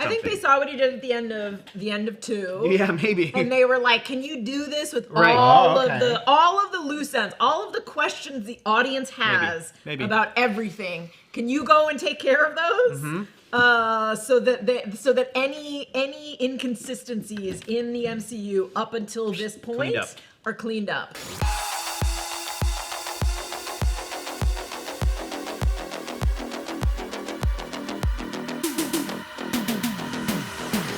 I think they saw what he did at the end of 2. Yeah, maybe. And they were like, "Can you do this with Right. all of the loose ends, all of the questions the audience has Maybe. about everything? Can you go and take care of those?" Mm-hmm. So that any inconsistencies in the MCU up until this point are cleaned up.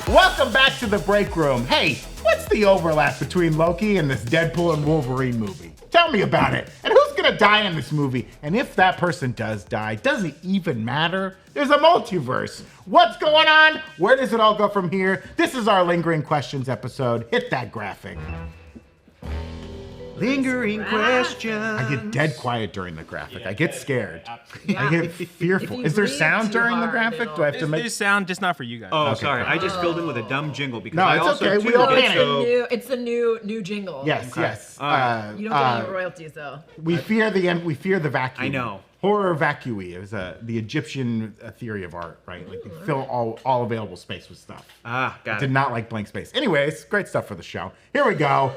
Welcome back to the Breakroom. Hey, what's the overlap between Loki and this Deadpool and Wolverine movie? Tell me about it. And who's gonna die in this movie? And if that person does die, does it even matter? There's a multiverse. What's going on? Where does it all go from here? This is our Lingering Questions episode. Hit that graphic. Lingering questions. I get dead quiet during the graphic. I get scared. Yeah. I get fearful. Is there breathe sound too during the hard, graphic? Do I have to make... There's sound, just not for you guys. Oh, Okay. sorry. I just filled in with a dumb jingle because No, I it's also okay. We too all get panic. so... It's the new jingle. Yes, yes. You don't get any royalties though. We fear the vacuum. I know. Horror vacui. It was the Egyptian theory of art, right? Like you fill all available space with stuff. Ah, got it. Did not like blank space. Anyways, great stuff for the show. Here we go.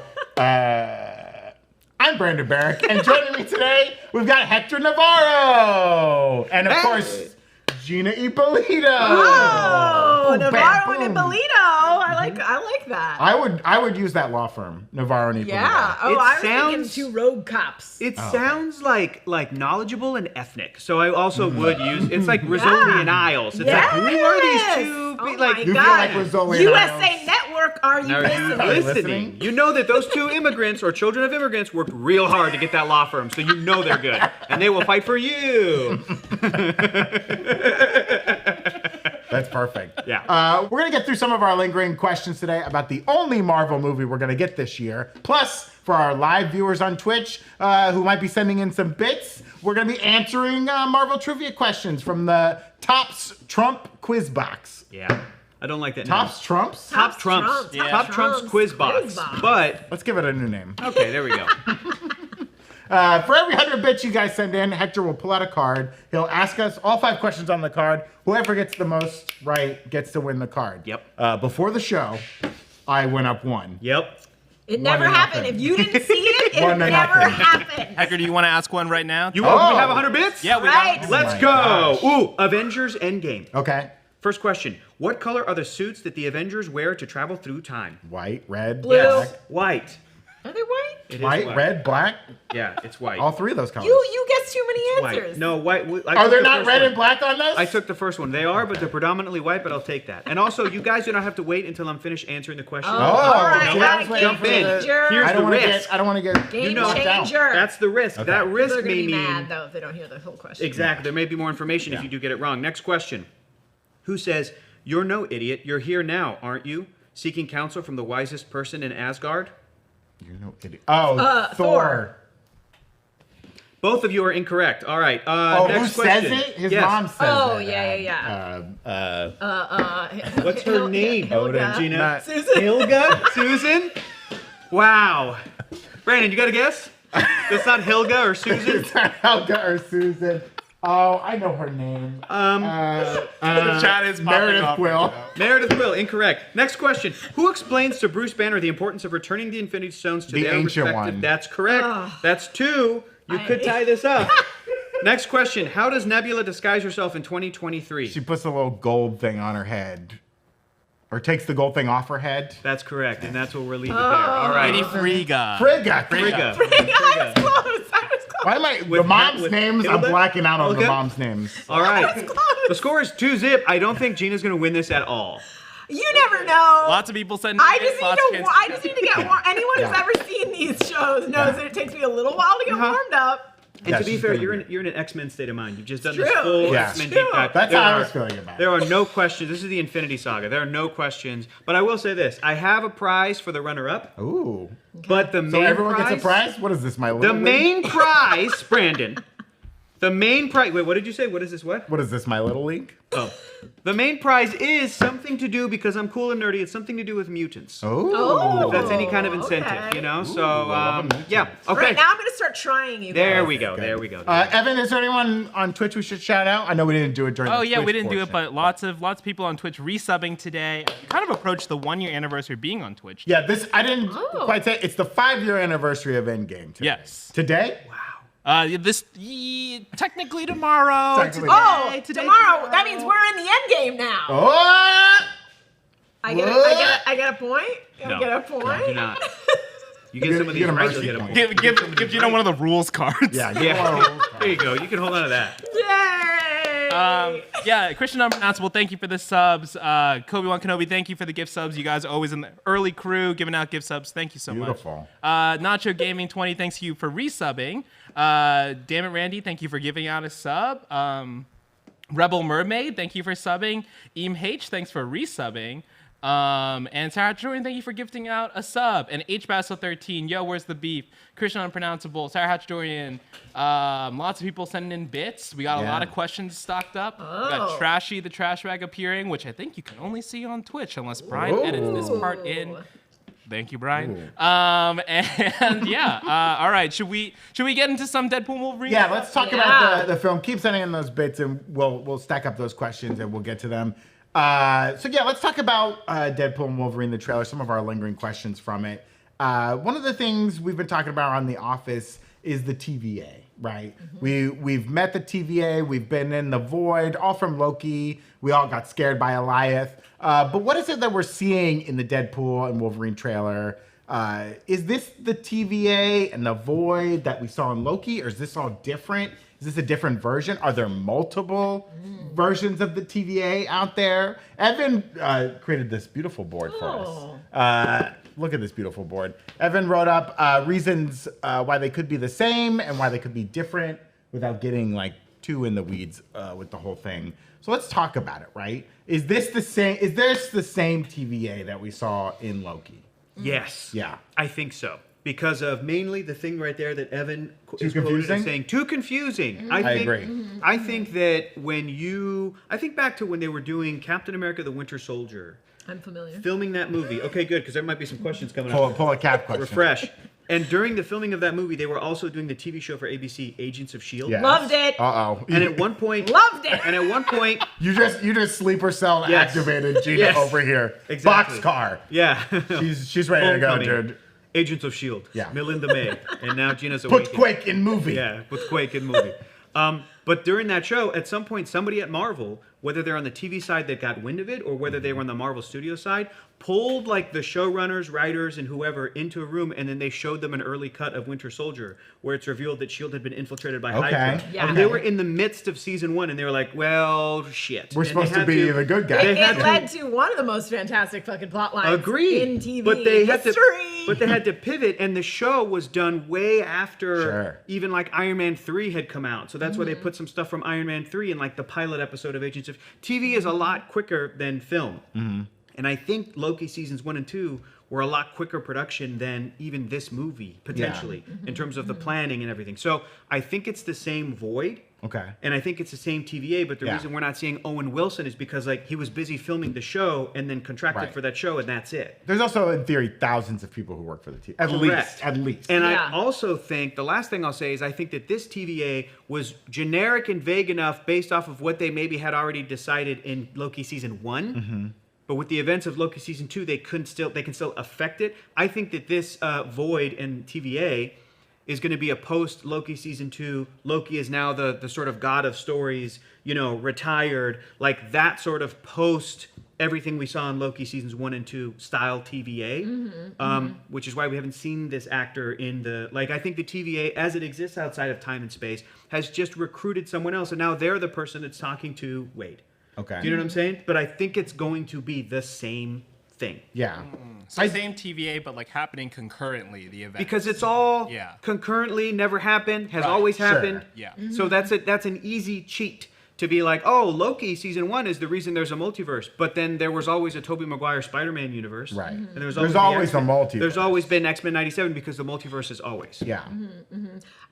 I'm Brandon Barrick, and joining me today, we've got Hector Navarro, and of course, Gina Ippolito. Oh, Boom, Navarro bam, and boom. Ippolito. I like that. I would use that law firm, Navarro and Ippolito. Yeah. Oh, It I was sounds- thinking 2 rogue cops. It sounds like knowledgeable and ethnic. So I also would use, it's like Rizzoli and Isles. It's like, who are these two? Oh like, my You feel God. like Rizzoli and USA Isles? Network, are you listening? listening? You know that those 2 immigrants or children of immigrants worked real hard to get that law firm, so you know they're good. And they will fight for you. That's perfect. Yeah. We're going to get through some of our lingering questions today about the only Marvel movie we're going to get this year. Plus, for our live viewers on Twitch who might be sending in some bits, we're going to be answering Marvel trivia questions from the Tops Trump quiz box. Yeah. I don't like that Tops Trumps? Top Trumps. Yeah. Top Trumps quiz box. But, Let's give it a new name. okay, there we go. For every 100 bits you guys send in, Hector will pull out a card. He'll ask us all 5 questions on the card. Whoever gets the most right gets to win the card. Yep. Before the show, I went up 1. Yep. It never 1-0. happened. If you didn't see it, it 1-0. never happened. Hector, do you want to ask one right now? You want Oh. we have 100 bits? Yeah, we Right. got Let's my go. gosh. Ooh, Avengers Endgame. Okay. First question. What color are the suits that the Avengers wear to travel through time? White, red, Blue. black. White. Are they white? It is White, red, black. Yeah, it's white. All 3 of those colors. You guess too many White. answers. No, white. Are there not red and black on those? I took the first one. They are, but they're predominantly white, but I'll take that. And also, you guys do not have to wait until I'm finished answering the question. Oh, all right. see, I was waiting Jump for in. the- Changer. Here's I don't the want to risk. get. I don't want to get. Game know, changer. That's the risk. Okay. That risk They're gonna may be mean... mad though if they don't hear the whole question. Exactly. There may be more information if you do get it wrong. Next question. Who says, "You're no idiot. You're here now, aren't you? Seeking counsel from the wisest person in Asgard?" You're no idiot. Oh, Thor. Both of you are incorrect. All right. Oh, next who question. says it? His Yes. mom says Oh, it. yeah. What's her name? Hilda. Gina? Not- Susan. Hilga? Susan? Wow. Brandon, you got a guess? That's not Hilga or Susan? It's not Helga or Susan. Oh, I know her name. The chat is popping Meredith off. Quill. Meredith Quill, incorrect. Next question. Who explains to Bruce Banner the importance of returning the Infinity Stones to The their ancient respective... one. That's correct. That's 2. You could tie this up. Next question. How does Nebula disguise herself in 2023? She puts a little gold thing on her head. Or takes the gold thing off her head. That's correct, and that's what we're leaving there. All right. Lady Frigga. Frigga. Frigga. I was close. I was close. Why am I... With the mom's with names, I'm Hilda? blacking out on the Hilda? mom's names. All right. That's close. The score is 2-0. I don't think Gina's going to win this at all. You never know. Lots of people said I just lots of I just need to get warm. Anyone who's Yeah. ever seen these shows knows that it takes me a little while to get warmed up. And Yeah, to be she's fair, gonna you're in an X-Men state of mind. You've just done this true. full Yeah. X-Men It's deep dive. That's There how I are- was feeling about it. There are no questions. This is the Infinity Saga. There are no questions. But I will say this. I have a prize for the runner-up. Ooh. But the main So everyone prize, gets a prize? What is this, my The little league? main prize, Brandon. The main prize. Wait, what did you say? What is this? What? What is this, My Little League? Oh. The main prize is something to do, because I'm cool and nerdy, it's something to do with mutants. Oh. If that's any kind of incentive, okay. you know? Ooh, So, I love a yeah. mutant. Okay. Right, now I'm going to start trying you guys. There we go. There we go. Evan, is there anyone on Twitch we should shout out? I know we didn't do it during Oh the yeah, Twitch we didn't do portion. it, but lots of people on Twitch resubbing today. Kind of approached the 1 year anniversary of being on Twitch. Yeah, this, I didn't Oh. quite say, it's the 5-year anniversary of Endgame today. Yes. Today? Technically tomorrow. Technically. Oh, Today, tomorrow. That means we're in the end game now. Oh! I get a point? No. I get a point? Do not. You get some of these You get a right, mercy you'll get a point. point. Give Gina one of the rules cards. Yeah, Yeah. There you go. You can hold on to that. Yay! Yeah, Christian Unpronounceable, thank you for the subs. Kobe-Wan Kenobi, thank you for the gift subs. You guys are always in the early crew giving out gift subs. Thank you so Beautiful. much. Nacho Gaming 20, thanks you for resubbing. Damn it, Randy, thank you for giving out a sub. Rebel Mermaid, thank you for subbing. Eam H, thanks for resubbing. And Sarah Hatchorian, thank you for gifting out a sub. And H Basil 13, yo, where's the beef? Christian Unpronounceable, Sarah Hatchorian, lots of people sending in bits. We got a lot of questions stocked up. We got Trashy the Trash Bag appearing, which I think you can only see on Twitch unless Brian edits this part in. Thank you, Brian. And yeah, all right. Should we get into some Deadpool and Wolverine? Yeah, let's talk about the film. Keep sending in those bits, and we'll stack up those questions, and we'll get to them. So yeah, let's talk about Deadpool and Wolverine, the trailer, some of our lingering questions from it. One of the things we've been talking about on The Office is the TVA, right? We've met the TVA, we've been in the Void, all from Loki. We all got scared by Eliath. But what is it that we're seeing in the Deadpool and Wolverine trailer? Is this the TVA and the Void that we saw in Loki, or is this all different? Is this a different version? Are there multiple versions of the TVA out there? Evan created this beautiful board for us. Look at this beautiful board. Evan wrote up reasons why they could be the same and why they could be different without getting like too in the weeds with the whole thing. So let's talk about it, right? Is this the same TVA that we saw in Loki? Yes. Yeah. I think so. Because of mainly the thing right there that Evan is quoted confusing? as saying, too confusing. I agree. I think that I think back to when they were doing Captain America the Winter Soldier, I'm familiar. filming that movie. Okay, good, because there might be some questions coming up. Pull a cap question. Refresh. And during the filming of that movie, they were also doing the TV show for ABC, Agents of S.H.I.E.L.D. Yes. Loved it. Uh-oh. And at one point... Loved it. And at one point... You just sleeper cell Yes. activated Gina Yes. over here. Exactly. Boxcar. Yeah. She's ready to go, Homecoming. dude. Agents of S.H.I.E.L.D. Yeah. Melinda May. And now Gina's Put awakening. Quake in movie. Yeah, with Quake in movie. But during that show, at some point, somebody at Marvel, whether they're on the TV side that got wind of it, or whether they were on the Marvel Studio side, pulled like the showrunners, writers, and whoever into a room, and then they showed them an early cut of Winter Soldier, where it's revealed that S.H.I.E.L.D. had been infiltrated by Hydra. Yeah. And they were in the midst of season 1, and they were like, well, shit. We're And supposed they to had be the good guy. It led to one of the most fantastic fucking plot lines Agreed. in TV but they history. had to pivot, and the show was done way after Sure. even like Iron Man 3 had come out. So that's why they put some stuff from Iron Man 3 in like the pilot episode of Agents of TV is a lot quicker than film. And I think Loki seasons 1 and 2 were a lot quicker production than even this movie, potentially, in terms of the planning and everything. So I think it's the same Void. Okay. And I think it's the same TVA, but the reason we're not seeing Owen Wilson is because like he was busy filming the show and then contracted Right. for that show, and that's it. There's also, in theory, thousands of people who work for the TV. Correct. At least. And Yeah. I also think, the last thing I'll say is I think that this TVA was generic and vague enough based off of what they maybe had already decided in Loki season 1. But with the events of Loki season 2, they can still affect it. I think that this Void and TVA is going to be a post Loki season 2. Loki is now the sort of god of stories, retired, like that sort of post everything we saw in Loki seasons 1 and 2 style TVA, which is why we haven't seen this actor in the, like, I think the TVA as it exists outside of time and space has just recruited someone else, and now they're the person that's talking to Wade. Okay. Do you know what I'm saying? But I think it's going to be the same thing. Yeah. So same TVA, but like happening concurrently, the event. Because it's all Yeah. concurrently, never happened, has Right. always Sure. happened. Yeah. So that's an easy cheat to be like, oh, Loki season 1 is the reason there's a multiverse. But then there was always a Tobey Maguire Spider-Man universe. Right. And there's There's the always X-Men. a multiverse. There's always been X-Men 97 because the multiverse is always. Yeah.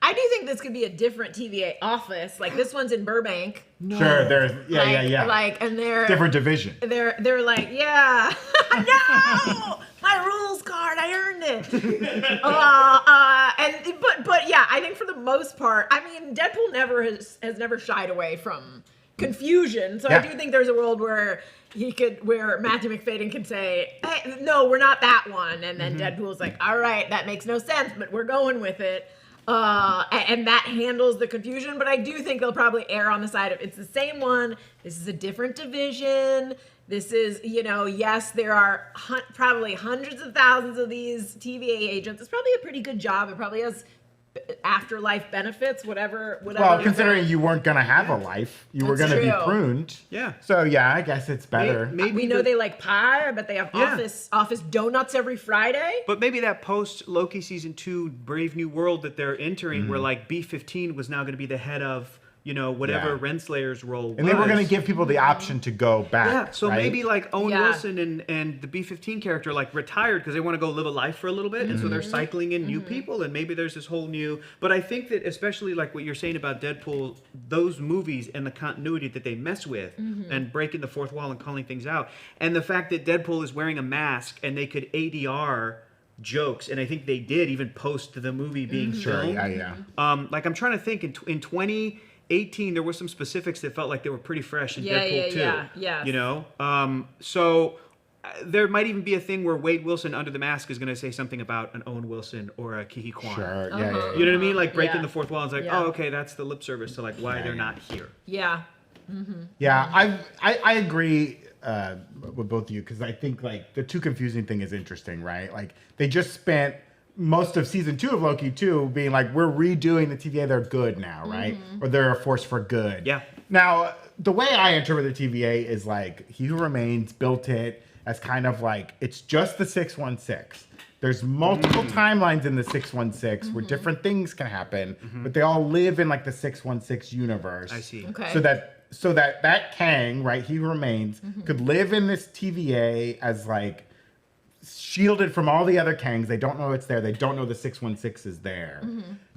I do think this could be a different TVA office. Like this one's in Burbank. Sure, there's yeah. Like, and they're Different division. They're like, yeah, no, my rules card, I earned it. But yeah, I think for the most part, I mean, Deadpool has never shied away from confusion. So I do think there's a world where where Matthew McFadden could say, hey, no, we're not that one, and then Deadpool's like, all right, that makes no sense, but we're going with it. And that handles the confusion, but I do think they'll probably err on the side of it's the same one. This is a different division. This is, yes, there are probably hundreds of thousands of these TVA agents. It's probably a pretty good job. It probably has afterlife benefits, whatever. Well, considering you weren't going to have a life, you were going to be pruned. Yeah. So yeah, I guess it's better. Maybe we know they like pie, but they have office donuts every Friday. But maybe that post Loki season 2 Brave New World that they're entering, where like B-15 was now going to be the head of whatever Renslayer's role was. And they were going to give people the option to go back. Yeah, so right? maybe like Owen Wilson and the B-15 character like retired because they want to go live a life for a little bit, and so they're cycling in new people, and maybe there's this whole new. But I think that especially like what you're saying about Deadpool, those movies and the continuity that they mess with and breaking the fourth wall and calling things out, and the fact that Deadpool is wearing a mask and they could ADR jokes, and I think they did even post the movie being filmed. Like I'm trying to think in 2018, there were some specifics that felt like they were pretty fresh in Deadpool 2. Yeah. So there might even be a thing where Wade Wilson under the mask is going to say something about an Owen Wilson or a Kihi Kwan. Sure. You know what I mean? Like breaking the fourth wall. It's like, oh, okay, that's the lip service to like why they're not here. Yeah. Yeah, I agree with both of you, because I think like the too confusing thing is interesting, right? Like they just spent most of season 2 of Loki 2 being like, we're redoing the TVA, they're good now, right? Or they're a force for good. Yeah. Now, the way I interpret the TVA is like, He Who Remains built it as kind of like, it's just the 616. There's multiple timelines in the 616 where different things can happen, but they all live in like the 616 universe. I see. Okay. So that Kang, right, He Who Remains, could live in this TVA as like shielded from all the other Kangs. They don't know it's there. They don't know the 616 is there.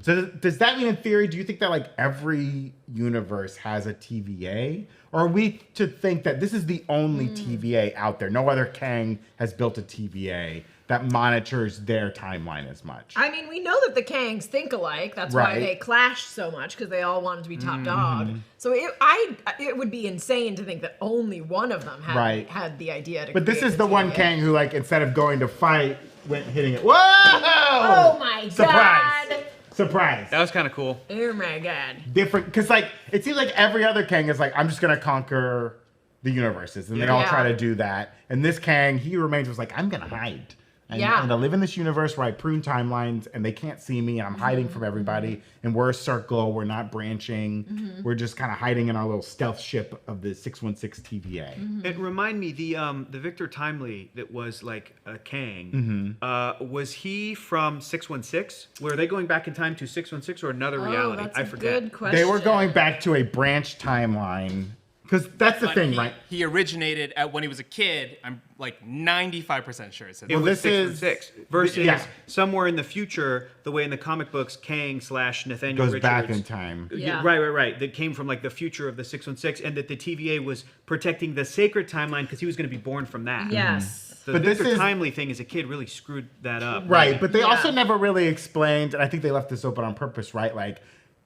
So does that mean in theory, do you think that like every universe has a TVA? Or are we to think that this is the only TVA out there? No other Kang has built a TVA that monitors their timeline as much. I mean, we know that the Kangs think alike. That's why they clashed so much, because they all wanted to be top dog. So it would be insane to think that only one of them had the idea to. But this create is the one TVA. Kang who, like, instead of going to fight, went hitting it. Whoa! Oh my Surprise! god! Surprise! That was kind of cool. Oh my god! Different, because like it seems like every other Kang is like, I'm just gonna conquer the universes, and they all try to do that. And this Kang, He Remains, was like, I'm gonna hide. And I live in this universe where I prune timelines and they can't see me, and I'm hiding from everybody. And we're a circle. We're not branching. We're just kind of hiding in our little stealth ship of the 616 TVA. It remind me the Victor Timely that was like a Kang. Was he from 616? Were they going back in time to 616 or another reality? That's I a forget. good question. They were going back to a branch timeline. Because that's the thing, right? He originated when he was a kid. I'm like 95% sure it said. It was this 616 versus somewhere in the future, the way in the comic books, Kang / Nathaniel Goes Richards back in time. Yeah. Right. That came from like the future of the 616, and that the TVA was protecting the sacred timeline because he was going to be born from that. Yes. The But this Victor is- Timely thing as a kid really screwed that up. Right, but they also never really explained, and I think they left this open on purpose, right? Like,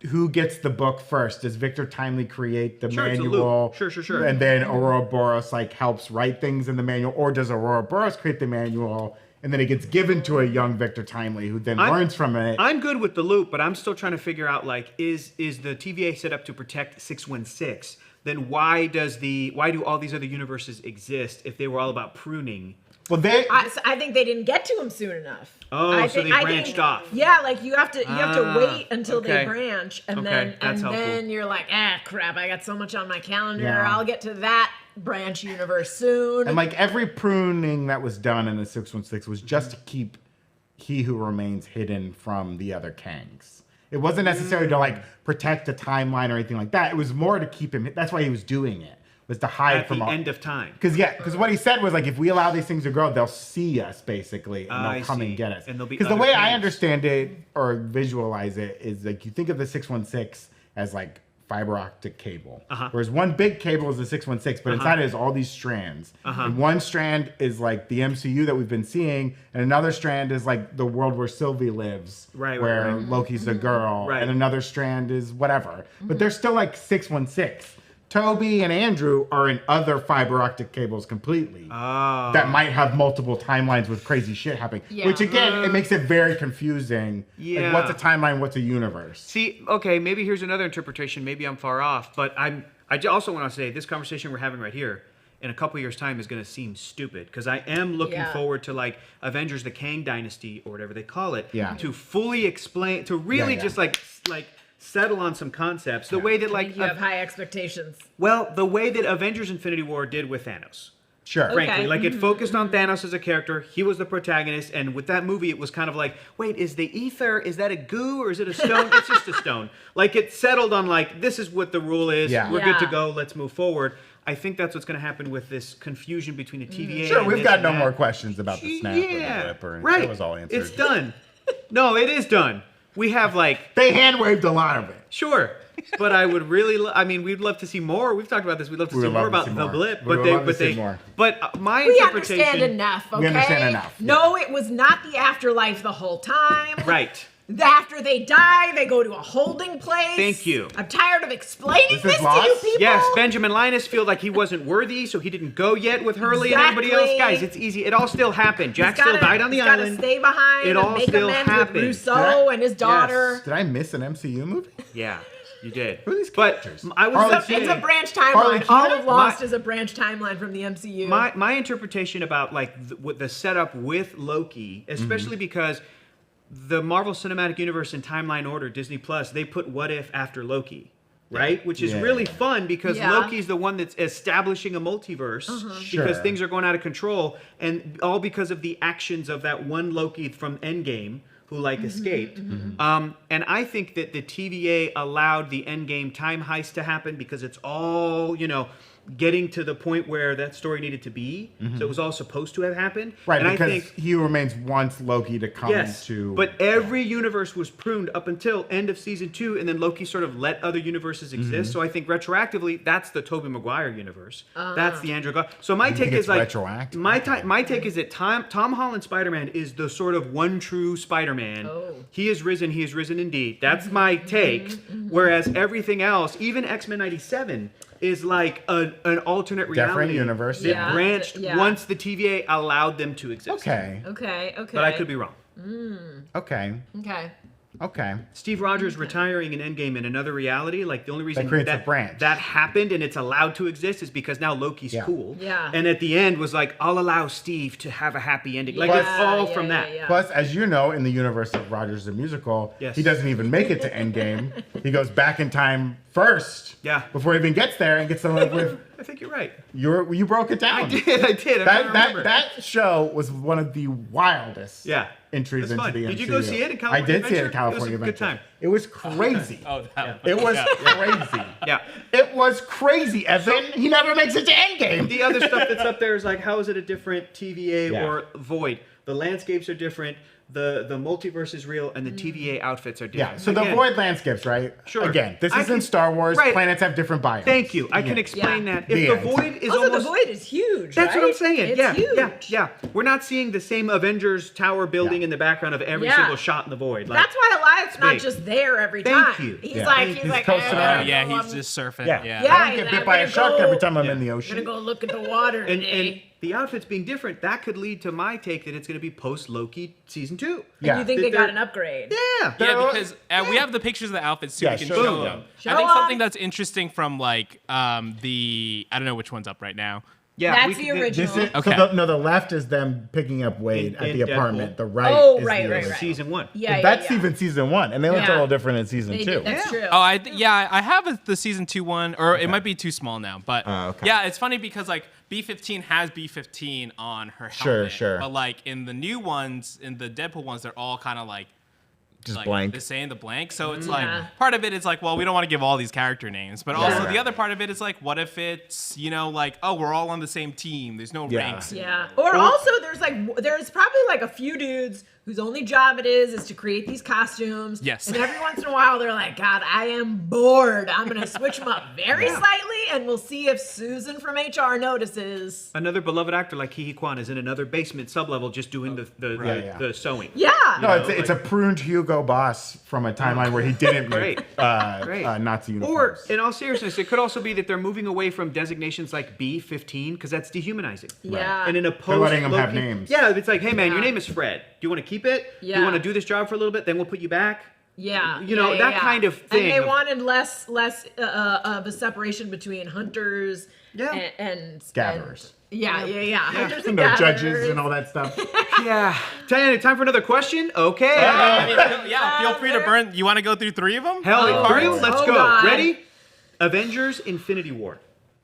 who gets the book first? Does Victor Timely create the Sure, it's a manual? loop. Sure. And then Aurora Boros like helps write things in the manual, or does Aurora Boros create the manual and then it gets given to a young Victor Timely who then learns from it? I'm good with the loop, but I'm still trying to figure out like is the TVA set up to protect 616? Then why do all these other universes exist if they were all about pruning? Well, I think they didn't get to him soon enough. Oh, so they branched off. Yeah, like you have to wait until they okay. branch, and Okay, that's helpful. then you're like, crap, I got so much on my calendar. Yeah. I'll get to that branch universe soon. and like every pruning that was done in the 616 was just to keep He Who Remains hidden from the other Kangs. It wasn't necessary to like protect a timeline or anything like that. It was more to keep him. That's why he was doing it. was to hide At from the all end of time. Because what he said was like, if we allow these things to grow, they'll see us basically, and they'll I come see. and get us. And there'll be because the other way I things. understand it or visualize it is like you think of the 616 as like fiber optic cable, whereas one big cable is the 616, but inside it is all these strands. And one strand is like the MCU that we've been seeing, and another strand is like the world where Sylvie lives, where Loki's a girl, and another strand is whatever. But they're still like 616. Toby and Andrew are in other fiber optic cables completely that might have multiple timelines with crazy shit happening. Yeah. Which again, it makes it very confusing. Yeah. Like, what's a timeline? What's a universe? See, okay, maybe here's another interpretation. Maybe I'm far off, but I also want to say this conversation we're having right here in a couple years' time is going to seem stupid because I am looking forward to like Avengers: The Kang Dynasty or whatever they call it to fully explain, to really just like settle on some concepts the way that like You have high expectations. well, the way that Avengers Infinity War did with Thanos. Sure. Frankly, like it focused on Thanos as a character. He was the protagonist, and with that movie, it was kind of like, wait, is the ether, is that a goo or is it a stone? It's just a stone. Like it settled on like, this is what the rule is. Yeah. We're good to go. Let's move forward. I think that's what's going to happen with this confusion between the TVA. Sure, and we've this got and no that. more questions about the snap or the blipper. And right. That was all answered. It's done. No, it is done. We have like They hand waved a lot of it. sure, but I would really. I mean, we'd love to see more. We've talked about this. We'd love to We see would more love to about see the more. blip, We but would love to see more. my We interpretation. understand enough, okay? We understand enough, yeah. No, it was not the afterlife the whole time. Right. After they die, they go to a holding place. Thank you. I'm tired of explaining This this, is to you lost? people. Yes, Benjamin Linus felt like he wasn't worthy, so he didn't go yet with Hurley and everybody else. Exactly. Guys, it's easy. It all still happened. Jack He's still gotta- died on the he's island. gotta stay behind It and all make still amends happened. with Rousseau and his daughter. Yes. Did I miss an MCU movie? Yeah, you did. Who are these But characters? I was Harley gonna Quinn. It's say- a branch Harley timeline. All Quinn? of Lost is a branch timeline from the MCU. My interpretation about like the setup with Loki, especially because the Marvel Cinematic Universe in timeline order, Disney Plus, they put What If after Loki, right? Which is Yeah. really fun because Yeah. Loki's the one that's establishing a multiverse because Sure. things are going out of control, and all because of the actions of that one Loki from Endgame who like escaped. And I think that the TVA allowed the Endgame time heist to happen because it's all, getting to the point where that story needed to be. So it was all supposed to have happened. Right, and because I think He Who Remains wants Loki to come yes, to... but every universe was pruned up until end of season 2, and then Loki sort of let other universes exist. So I think retroactively, that's the Tobey Maguire universe. That's the Andrew Garfield. So my take think is it's like retroactive? my take is that Tom Holland Spider-Man is the sort of one true Spider-Man. Oh. He is risen indeed. That's my take. Whereas everything else, even X-Men 97, is like an alternate reality. Different universe. That Yeah. branched Yeah. once the TVA allowed them to exist. Okay. Okay. But I could be wrong. Okay. Okay. Okay. Steve Rogers retiring in Endgame in another reality, like the only reason creates a branch. that happened and it's allowed to exist is because now Loki's Yeah. cool. Yeah. And at the end was like, I'll allow Steve to have a happy ending. Like Plus- it's all from that. Yeah. Plus, as you know, in the universe of Rogers the Musical, Yes. he doesn't even make it to Endgame. He goes back in time first. Yeah. Before he even gets there and gets to live with... I think you're right. You broke it down. I did. I'm trying to remember. That show was one of the wildest Yeah. entries It was into fun. the MCU. Did you go see it in I California did see it Adventure? in California It was a good Adventure. time. It was crazy. Oh, that It was crazy. Yeah. It was crazy, Evan. He never makes it to Endgame. The other stuff that's up there is like, how is it a different TVA Yeah. or Void? The landscapes are different. The multiverse is real, and the TVA outfits are Yeah, different. so the Again, Void landscapes, right? Sure. Again, this I isn't can- Star Wars. right. Planets have different biomes. Thank you. I can Yeah. explain Yeah. that. If The the end. Void is Also, almost the void is huge. That's what right? I'm saying. It's yeah, huge. yeah. We're not seeing the same Avengers Tower building Yeah. in the background of every Yeah. single shot in the Void. Like, That's why Elias not big. just there every Thank time. you. He's Yeah. like, He's he's like, coasting "I around. gotta yeah, go, he's I'm just surfing. Yeah. Yeah. Yeah. I don't get bit by a shark every time I'm in the gonna ocean. go look at the water and today. the outfits being different, that could lead to my take that it's going to be post Loki season 2. Yeah. You think That they got they're- an upgrade? Yeah. Yeah, because we have the pictures of the outfits too. Yeah, we can show show them. them. Show I think 'em. something that's interesting from like the I don't know which one's up right now. Yeah. That's we the could- original. This is, Okay. So the left is them picking up Wade In at the Deadpool. apartment. The right Oh, is right, the right, other. right. Season 1. Yeah, yeah, That's yeah. even season 1, and they looked a Yeah. little different in season They 2. did, that's true. Oh, I have the season 2 one, or it might be too small now. But okay. yeah, it's funny because like B-15 has B-15 on her Sure, helmet. sure. But like in the new ones, in the Deadpool ones, they're all kind of like Just like, blank. They're saying the blank. So it's Yeah. like part of it is like, well, we don't want to give all these character names, but also Yeah. the other part of it is like, what if it's like, oh, we're all on the same team. There's no Yeah. ranks. Yeah. Or also there's probably like a few dudes whose only job it is to create these costumes. Yes. And every once in a while they're like, God, I am bored. I'm gonna switch them up very slightly, and we'll see if Susan from HR notices. Another beloved actor like Ki Kwan is in another basement sublevel just doing the sewing. Yeah. No, it's a pruned Hugo Boss from a timeline where he didn't make Great. Nazi Or, uniforms. in all seriousness, it could also be that they're moving away from designations like B-15 because that's dehumanizing. Yeah. And in a post letting 'em have names. Yeah, it's like, hey man, your Yeah. name is Fred. Do you want to keep it? Do Yeah. you want to do this job for a little bit? Then we'll put you back. Yeah, You know, that kind of thing And they of- wanted less of a separation between hunters Yeah. and Gatherers. Yeah. Hunters and No gatherers. judges and all that stuff. Yeah. Diana, time for another question? Okay. Feel free to burn. You want to go through 3 of them? Hell, Oh, three of them? Let's oh go. God. Ready? Avengers Infinity War.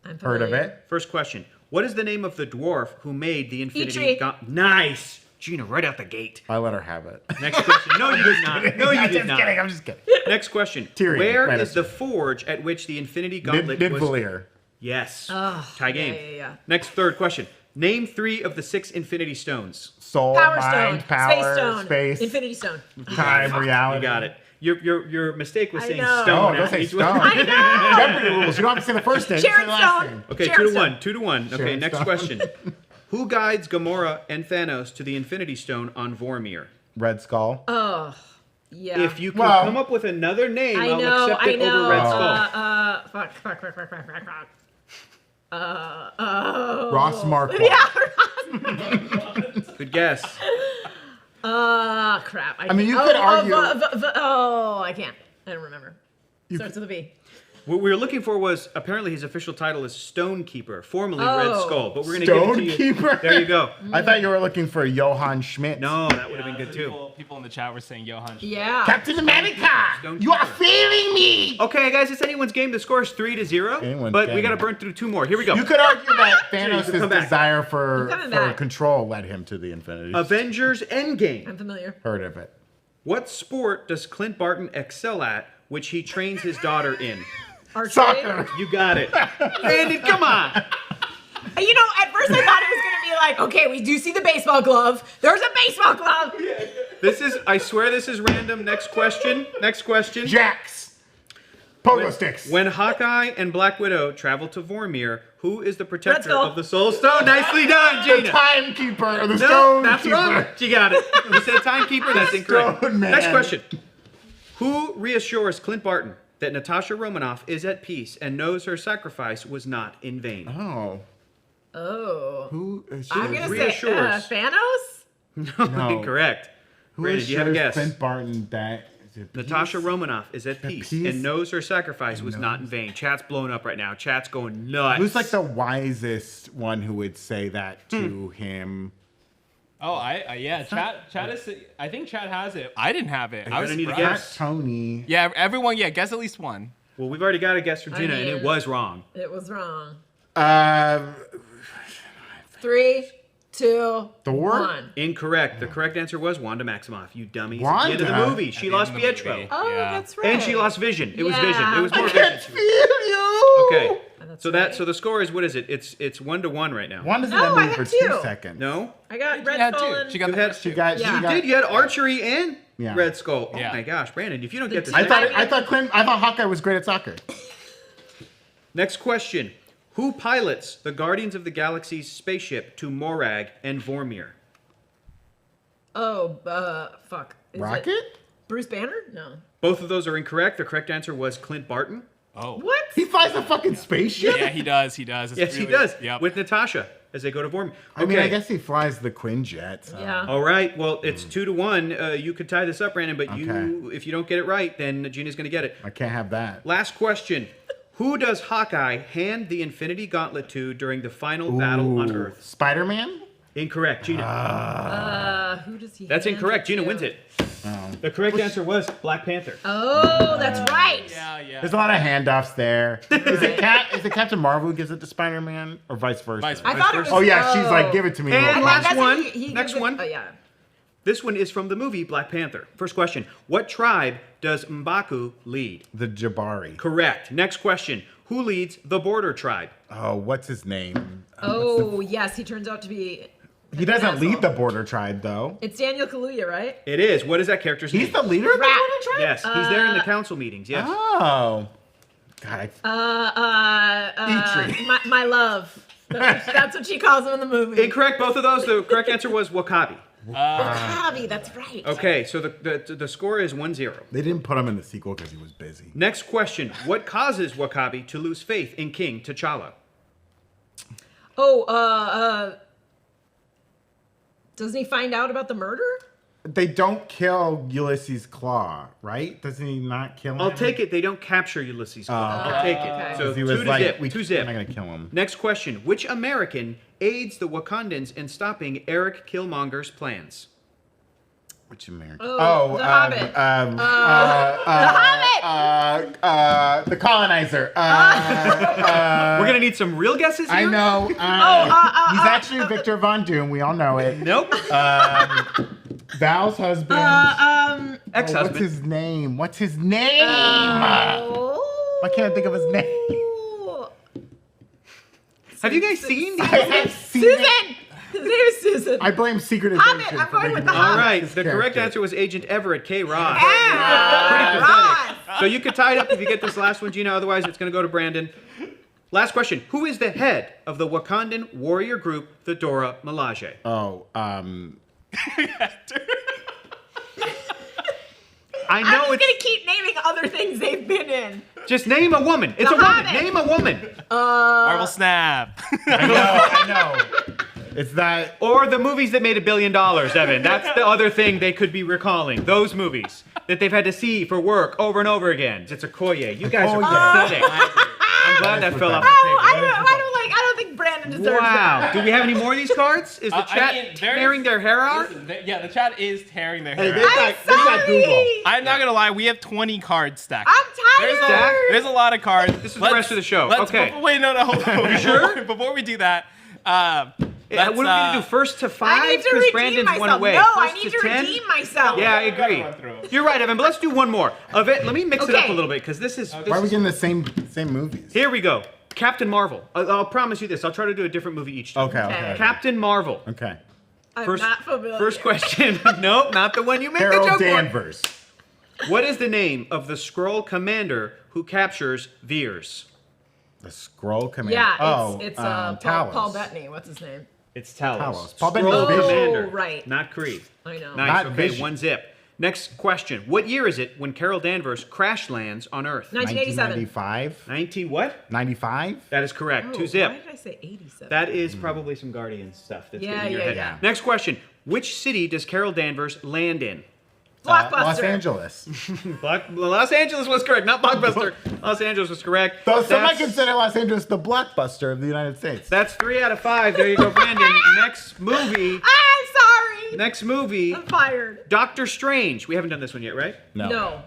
I'm Heard of familiar. it? First question. What is the name of the dwarf who made the Infinity Ichi. Gauntlet? Nice. Gina, right out the gate. I let her have it. Next question. No, you did not. No, you I'm did just not. kidding. I'm just kidding. Next question. Tyrion, Where right is up the forge at which the Infinity Gauntlet was? Nidvalir. Yes. Oh, Tie game. yeah. Next, third question. Name 3 of the 6 Infinity Stones. Soul, Power mind, Stone, power, Space Stone, space, Infinity Stone. time, reality. You got it. Your mistake was I saying know. stone. Oh, don't say Each stone. one- I know. Jeopardy rules. You don't have to say the first name. Sharon Say the last Stone. name. Okay, Sharon 2 to Stone. 1. 2 to 1. Okay, Sharon next Stone. question. Who guides Gamora and Thanos to the Infinity Stone on Vormir? Red Skull. Oh, yeah. If you can Well- come up with another name, I I'll know, accept I it know. over Red Skull. Fuck. Ross Marquand. Yeah. Good guess. Crap. I mean, you could argue- I can't. I don't remember. Starts with a V. What we were looking for was apparently his official title is Stonekeeper, formerly Red Oh. Skull, but we're going to give it to you. Stonekeeper? There you go. I thought you were looking for Johann Schmidt. No, that would have been good too. People in the chat were saying Johan. Yeah. Captain America! You are failing me! Okay, guys, it's anyone's game. The score is 3-0, Anyone's but we game. got to burn through 2 more. Here we go. You could argue that come Thanos' back. desire I'm for coming back. control led him to the Infinity. Avengers Endgame. I'm familiar. Heard of it. What sport does Clint Barton excel at, which he trains his daughter in? Archery. Soccer! You got it. Randy, come on. You know, at first I thought it was going to be like, okay, we do see the baseball glove. There's a baseball glove. I swear this is random. Next question. Jacks! Pogo sticks! When Hawkeye and Black Widow travel to Vormir, who is the protector Skull. of the Soul Stone? Nicely done, The Gina. timekeeper or the No, stone that's keeper. wrong. You got it. You said timekeeper. That's incorrect. Stone man. Next question. Who reassures Clint Barton that Natasha Romanoff is at peace and knows her sacrifice was not in vain? Oh. Oh. Who is I'm going to say Reassures. Thanos? No, incorrect. Brandon, do you have a guess? Clint Barton that is at Natasha peace? Romanoff is at peace peace? and knows her sacrifice was not in vain. Chat's blowing up right now. Chat's going nuts. Who's like the wisest one who would say that to him? Oh, yeah. Chat is. I think chat has it. I didn't have it. I was gonna need a surprised. guess. Tony. Yeah, everyone. Yeah, guess at least one. Well, we've already got a guess from Gina, and it mean- was wrong. It was wrong. 3, 2, Thor? 1. Incorrect. The correct answer was Wanda Maximoff. You dummies. At the Wanda? end of the movie, she At the lost end of the Pietro. movie. Oh, Yeah. that's right. And she lost Vision. It was Yeah. Vision. It was more I Vision. can't feel you! Okay. That's So right. so the score is, what is it? It's 1-1 right now. Wanda's in No, that I movie for had 2 two. seconds. No? I got She Red had Skull two. and... She got You the had- first She two. got, Yeah. she got, You had archery and Yeah. Red Skull. Oh Yeah. my gosh, Brandon, if you don't get this. The I thought Hawkeye was great at soccer. Next question. Who pilots the Guardians of the Galaxy's spaceship to Morag and Vormir? Oh, fuck. Is it Rocket? Bruce Banner? No. Both of those are incorrect. The correct answer was Clint Barton. Oh. What? He flies a fucking spaceship? Yeah, he does. It's Yes, he really- does. Yep. With Natasha as they go to Vormir. Okay. I mean, I guess he flies the Quinjet. So. Yeah. All right. Well, it's 2-1. You could tie this up, Brandon, but if you don't get it right, then Gina's going to get it. I can't have that. Last question. Who does Hawkeye hand the Infinity Gauntlet to during the final battle on Earth? Spider-Man? Incorrect, Gina. Who does he That's hand incorrect. it Gina to? wins it. The correct answer was Black Panther. Oh, that's right. Yeah. There's a lot of handoffs there. Is it Captain Marvel who gives it to Spider-Man or vice versa? Vice I versa. thought it was... Oh yeah, she's like, give it to me. And Lord. last That's one. he Next gives it- one. Oh, yeah. This one is from the movie Black Panther. First question. What tribe does M'Baku lead? The Jabari. Correct. Next question. Who leads the Border tribe? Oh, what's his name? Oh, yes, he turns out to be. He doesn't lead the Border tribe, though. It's Daniel Kaluuya, right? It is. What is that character's name? He's the leader of the Rat. Border tribe? Yes, he's there in the council meetings. Yes. Oh. God. Eitri. My love. That's what she calls him in the movie. Incorrect. Both of those. The correct answer was Wakabi. Wakabi, that's right. Okay, so the score is 1-0. They didn't put him in the sequel because he was busy. Next question. What causes Wakabi to lose faith in King T'Challa? Doesn't he find out about the murder? They don't kill Ulysses Claw, right? Doesn't he not kill him? I'll take it. They don't capture Ulysses. I'll take it. okay. So He 2 was to like, zip. we're 2-0. not going to kill him. Next question. Which American aids the Wakandans in stopping Eric Killmonger's plans? Which American? The Hobbit. The Hobbit! The colonizer. We're going to need some real guesses here? I know. He's actually Victor Von Doom. We all know it. Nope. Val's husband. Ex-husband. What's his name? What's his name? I can't think of his name. Have you guys seen these? I've seen Susan! it. His name is Susan. I blame Secret Hobbit. Invasion. I'm for going making with the me Hobbit. All right. this The correct character. answer was Agent Everett K. Ross. Yeah. Pretty pathetic. Ross. So you could tie it up if you get this last one, Gina. Otherwise, it's going to go to Brandon. Last question. Who is the head of the Wakandan warrior group, the Dora Milaje? Oh, I I'm know just it's... going to keep naming other things they've been in. Just name a woman. It's The a woman. Hobbit. Name a woman. Marvel Snap. I know. It's that. Or the movies that made $1 billion, Evan. That's the other thing they could be recalling. Those movies that they've had to see for work over and over again. It's a Koye. You guys are pathetic. I'm glad that fell off the table. I don't think Brandon deserves Wow. that. Do we have any more of these cards? Is the chat tearing their hair out? Yeah, the chat is tearing their hair Hey, out. I'm sorry. I'm not gonna lie, we have 20 cards stacked. I'm There's tired. there's a lot of cards. This is the rest of the show. Okay. Wait, no, hold on. You sure? Before we do that, What are we going to do? First to 5? I need to Because redeem Brandon's myself. one away. No, First I need to 10? redeem myself. Yeah, I agree. run through 'em. You're right, Evan, but let's do one more. Let me mix it up Okay. a little bit, because this is... Why are we getting the same movies? Here we go. Captain Marvel. I'll promise you this. I'll try to do a different movie each time. Okay. Captain Marvel. Okay. I'm not familiar. First question. Nope, not the one you made the Harold joke Danvers. for. What is the name of the Skrull commander who captures Veers? The Skrull Commander. Yeah, it's Talos. Paul Bettany. What's his name? It's Talos. Talos. Paul Skrull Bettany's Vision. commander. right. Not Kree. I know. Nice. Not Okay, Vision. 1 zip. Next question. What year is it when Carol Danvers crash lands on Earth? 1987. 1995. 19 what? 95. That is correct. Oh, 2 zip. Why did I say 87? That is probably some Guardians stuff that's getting in your head. yeah. Next question. Which city does Carol Danvers land in? Blockbuster. Los Angeles. Los Angeles was correct, not Blockbuster. Los Angeles was correct. So some might That's- consider Los Angeles the blockbuster of the United States. That's 3 out of 5. There you go, Brandon. Next movie. I'm sorry. Next movie. I'm fired. Doctor Strange. We haven't done this one yet, right? No.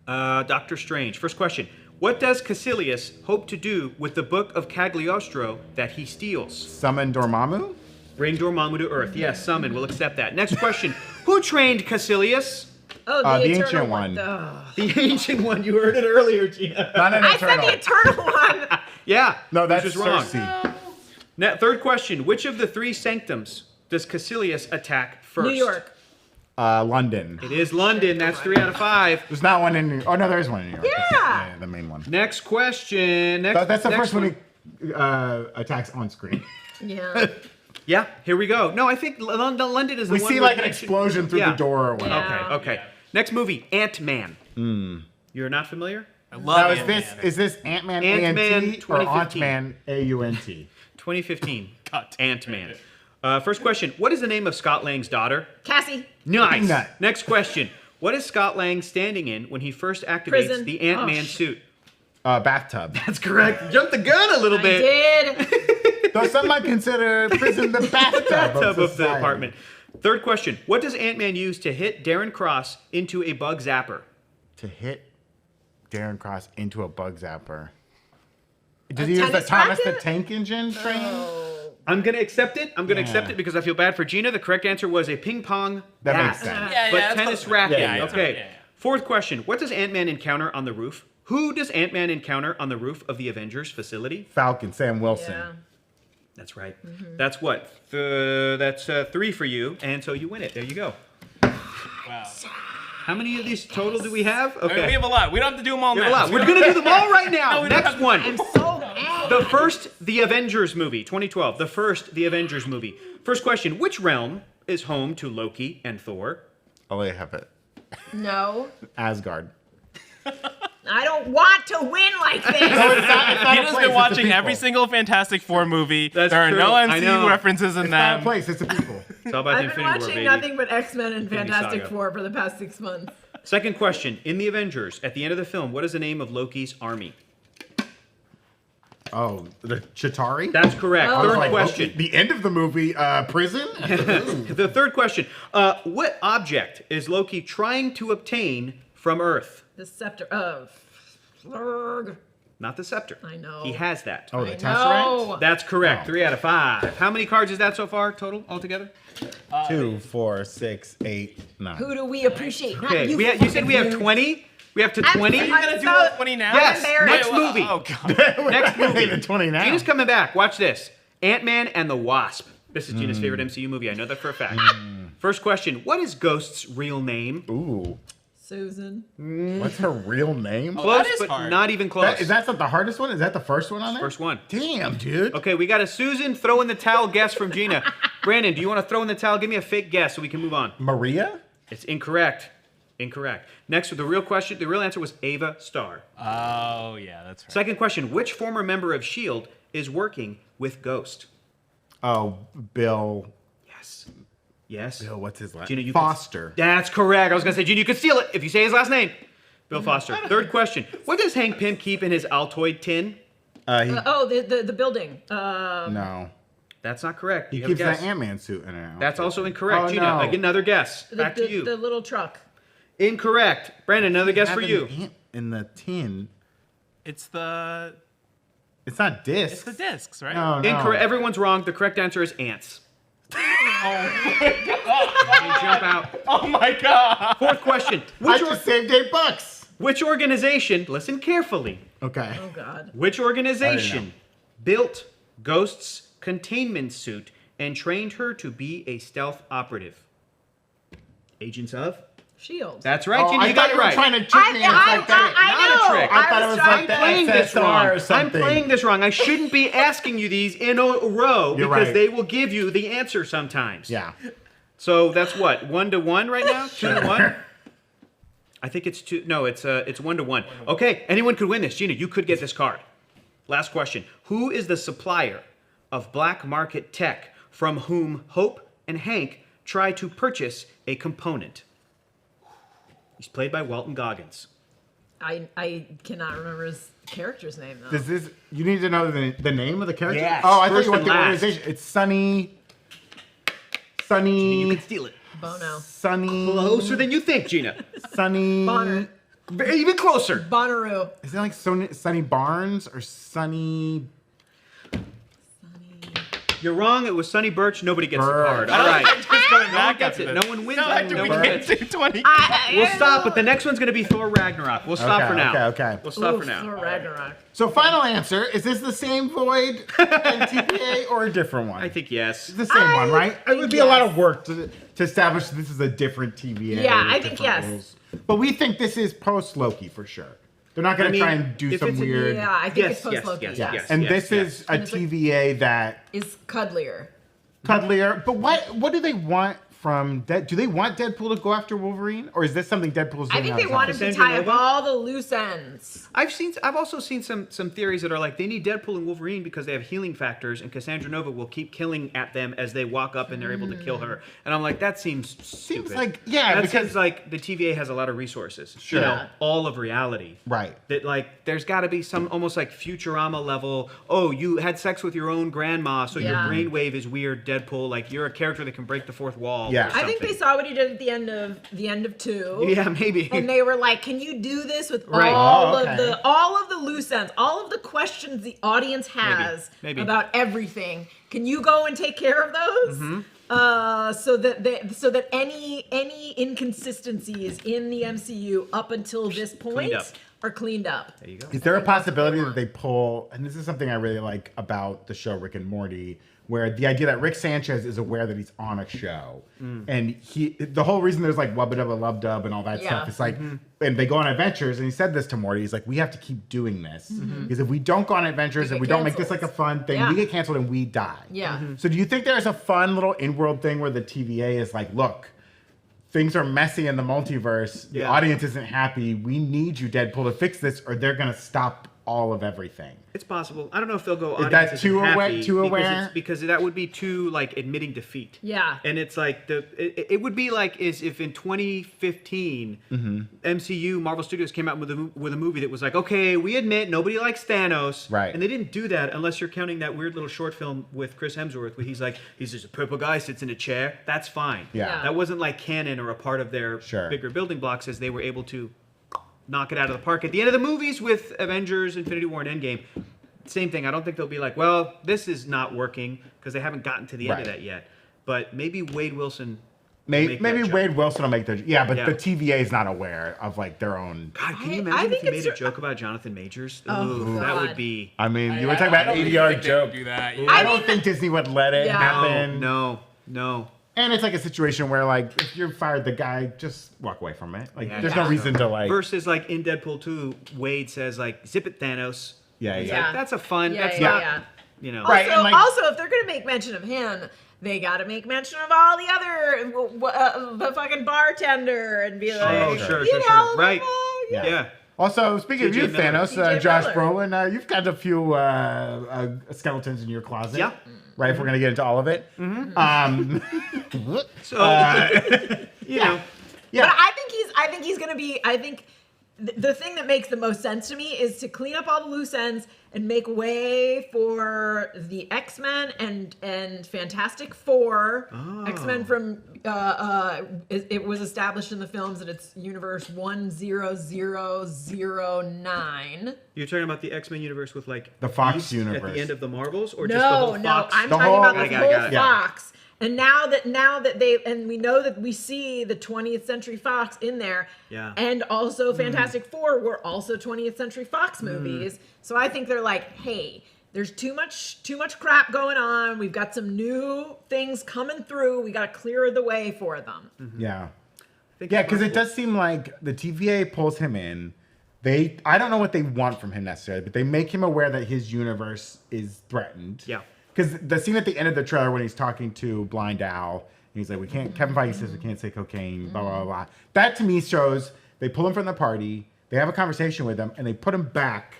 Doctor Strange. First question. What does Caecilius hope to do with the book of Cagliostro that he steals? Summon Dormammu? Bring Dormammu to Earth. Yes, summon. We'll accept that. Next question. Who trained Caecilius? Oh, the Eternal ancient one. Ugh. The ancient one. You heard it earlier, Gina. Not an I said Eternal. the Eternal one. Yeah. No, that's which is wrong. Cersei. Third question. Which of the 3 sanctums does Caecilius attack first? New York. London. It is London. That's 3 out of 5. There's not one in New York. Oh, no, there is one in New York. Yeah. The main one. Next question. That's the first one he attacks on screen. Yeah. Yeah, here we go. No, I think London is the We one see with like an ancient- explosion through Yeah. the door or whatever. Yeah. Okay. Next movie, Ant-Man. You're not familiar? I Now, love is this Ant-Man Ant-Man A-N-T or 2015. Ant-Man A-U-N-T? 2015. God damn Ant-Man. First question. What is the name of Scott Lang's daughter? Cassie. Nice. Nut. Next question. What is Scott Lang standing in when he first activates Prison. the Ant-Man Oh, suit? Bathtub. That's correct. Jump the gun a little I bit. did. Though some might consider prison the bathtub, Bathtub of the society. apartment. Third question. What does Ant-Man use to hit Darren Cross into a bug zapper? To hit Darren Cross into a bug zapper. Does he use the tennis Thomas the racket? Tank Engine train? I'm going to accept it. I'm going to accept it because I feel bad for Gina. The correct answer was a ping pong That bat. makes sense. Yeah, Tennis racket. Yeah, yeah. Okay. Yeah. Fourth question. What does Ant-Man encounter on the roof? Who does Ant-Man encounter on the roof of the Avengers facility? Falcon, Sam Wilson. Yeah. That's right. That's what? That's 3 for you, and so you win it. There you go. Wow. How many of these total do we have? I mean, Okay. we have a lot. We don't have to do them all We now. have a lot. We're going to do them all right now. No, we don't Next have to. one. I'm so mad. The first The Avengers movie, 2012. The first The Avengers movie. First question. Which realm is home to Loki and Thor? Oh, I have it. No, Asgard. I don't want to win like this. Gina's been watching every single Fantastic Four movie. That's there are true. no I know. MCU references in It's not a them. place, it's a people. It's all about the I've been Infinity War, watching baby. nothing but X-Men and Infinity Fantastic Saga. Four for the past 6 months. Second question. In The Avengers, at the end of the film, what is the name of Loki's army? Oh, the Chitauri? That's correct. Oh. Third Like, question. the end of the movie, prison? The third question. What object is Loki trying to obtain from Earth? The scepter of Flurg. Not the scepter. I know. He has that. Oh, the I Tesseract? know. That's correct. Oh. 3 out of 5. How many cards is that so far total altogether? 2, 4, 6, 8, 9. Who do we appreciate? Not Okay. you. You said we have fucking 20? We have to I'm 20? sorry. Are you going to do So- all 20 now? Yes. embarrassed. Next movie. Oh, God. Next movie. The 20 now. Gina's coming back. Watch this. Ant-Man and the Wasp. This is Gina's favorite MCU movie. I know that for a fact. First question. What is Ghost's real name? Ooh. Susan. What's her real name? Close, that is but hard. not even close. Is that not the hardest one? Is that the first one on there? First one. Damn, dude. Okay, we got a Susan throw in the towel guess from Gina. Brandon, do you want to throw in the towel? Give me a fake guess so we can move on. Maria? It's incorrect. Incorrect. Next, the real question, the real answer was Ava Starr. Oh, yeah, that's right. Second question, which former member of S.H.I.E.L.D. is working with Ghost? Oh, Bill. Yes. Yes. Bill, what's his last Gina, you Foster. That's correct. I was going to say, Gina, you can steal it if you say his last name. Bill Foster. Third question, what does Hank Pym keep in his Altoid tin? The building. No. That's not correct. He You have a keeps that guess. Ant-Man suit in it. That's also incorrect. Oh, Gina, no. I get another guess. Back the, to you. The little truck. Incorrect. Brandon, another guess for you. In the tin. It's the It's not discs. discs, right? No, no. Incorrect. Everyone's wrong. The correct answer is ants. Oh, They jump out. oh my God. Fourth question. I just saved $8. Which organization, listen carefully, Okay. Oh God. which I organization built Ghost's containment suit and trained her to be a stealth operative? Agents of? Shield. That's right, Oh, Gina. I You thought got it you were right. trying to trick me. It's like that. Not a trick. I thought it was like the playing this SSR wrong. or I'm something. playing this wrong. I shouldn't be asking you these in a row You're because right. they will give you the answer sometimes. Yeah. So that's what, 1-1 right now? 2-1? I think it's 2. No, it's 1-1. Okay, anyone could win this. Gina, you could get this card. Last question. Who is the supplier of black market tech from whom Hope and Hank try to purchase a component? He's played by Walton Goggins. I cannot remember his character's name though. Does this? You need to know the name of the character. Yes. Oh, I thought First you want and the last. organization. It's Sunny. You can steal it. Bono. Sunny. Closer than you think, Gina. Sunny. Bonner. Even closer. Bonnaroo. Is it like Sunny Barnes or Sunny? You're wrong. It was Sonny Birch. Nobody gets the Birch. card. All right. Just going No one back gets after it. this. No one wins No, it. we No one can't gets do it. 20. We'll stop, but the next one's going to be Thor Ragnarok. We'll stop Okay, for now. okay. We'll stop Oof, for now. Thor Ragnarok. So final answer: is this the same Void and TVA or a different one? I think yes. It's the same one, right? It think would be a lot yes. of work to establish this is a different TVA. Yeah, I with think different yes. rules. But we think this is post Loki for sure. They're not going I to mean, try and do if some it's a- weird. Yeah, I think Yes, it's post yes, Loki. yes, yeah. yes. And this is a And it's like- TVA that Is cuddlier. cuddlier. But what do they want from that? Do they want Deadpool to go after Wolverine, or is this something Deadpool's doing? I think on they his wanted own? to Cassandra tie up Nova? all the loose ends. I've also seen some theories that are like they need Deadpool and Wolverine because they have healing factors, and Cassandra Nova will keep killing at them as they walk up, and they're able to kill her. And I'm like, that seems stupid. like- yeah, that because- seems like the TVA has a lot of resources. Sure. You know, all of reality. Right. That like there's got to be some almost like Futurama level. Oh, you had sex with your own grandma, so your Yeah. brainwave is weird. Deadpool, like you're a character that can break the fourth wall. involved. Yeah. or I think they something. saw what he did at the end of 2. Yeah, maybe. And they were like, "Can you do this with Right. all Oh, okay. of the loose ends, all of the questions the audience has Maybe. about everything? Can you go and take care of those?" Mm-hmm. So that any inconsistencies in the MCU up until this point up. are cleaned up. There you go. Is there a think that's what they possibility that want. they pull, and this is something I really like about the show Rick and Morty, where the idea that Rick Sanchez is aware that he's on a show, and the whole reason there's like Wubba Dubba Lub Dub and all that Yeah. stuff, it's like, and they go on adventures, and he said this to Morty, he's like, we have to keep doing this, because if we don't go on adventures We and get we don't make this canceled. like a fun thing, Yeah. we get canceled and we die. Yeah. So do you think there's a fun little in-world thing where the TVA is like, look, things are messy in the multiverse. The Yeah. audience isn't happy. We need you, Deadpool, to fix this, or they're gonna stop all of everything. It's possible. I don't know if they'll go. Is that audience too isn't aware- happy too because aware? because that would be too like admitting defeat. Yeah. And it's like it would be like is if in 2015 MCU Marvel Studios came out with a movie that was like, okay, we admit nobody likes Thanos, Right. And they didn't do that unless you're counting that weird little short film with Chris Hemsworth where he's just a purple guy sits in a chair. That's fine. Yeah. That wasn't like canon or a part of their Sure. bigger building blocks as they were able to knock it out of the park at the end of the movies with Avengers, Infinity War, and Endgame. Same thing. I don't think they'll be like, well, this is not working because they haven't gotten to the end of Right. that yet. But maybe Wade Wilson. Maybe make that jump. Wade Wilson will make the but Yeah. the TVA is not aware of like their own. God, can you I imagine if think he made a it's- joke about Jonathan Majors? Oh, Ooh, that would God. be. I mean, you were talking about I don't 80-yard think they would joke. do that. Yeah. I I don't mean- think Disney would let it Yeah. happen. No. And it's like a situation where like if you're fired the guy, just walk away from it. Like Yeah, there's yeah. no reason to like. Versus like in Deadpool 2, Wade says like, "Zip it, Thanos." Yeah, It's yeah. like, that's a fun. Yeah, that's yeah, not. yeah. You know. Right. Also, and, like- also, if they're gonna make mention of him, they gotta make mention of all the other, the fucking bartender, and be like, Oh, sure, you sure, know, sure. Right. Yeah. Yeah. Also, speaking of TJ you, Miller. Thanos, TJ Josh Miller. Brolin, you've got a few skeletons in your closet. Yeah. Right, if we're gonna get into all of it. So Uh, you know. yeah. But I think he's gonna be. I think the thing that makes the most sense to me is to clean up all the loose ends and make way for the X-Men and Fantastic Four. Oh. X-Men from it was established in the films that it's universe 10009. You're talking about the X-Men universe with like The Fox Beast at universe. the end of the Marvels, or just the whole No, Fox? I'm The talking whole- about Got the it, whole got it. Fox. And now that they and we know that we see the 20th Century Fox in there, Yeah. and also Fantastic Four were also 20th Century Fox movies. So I think they're like, hey, there's too much crap going on. We've got some new things coming through. We got to clear the way for them. Yeah. think Yeah, it's because it possible. does seem like the TVA pulls him in. I don't know what they want from him necessarily, but they make him aware that his universe is threatened. Yeah. Because the scene at the end of the trailer when he's talking to Blind Owl, and he's like, Kevin Feige says we can't say cocaine, blah, blah, blah. That to me shows they pull him from the party, they have a conversation with him, and they put him back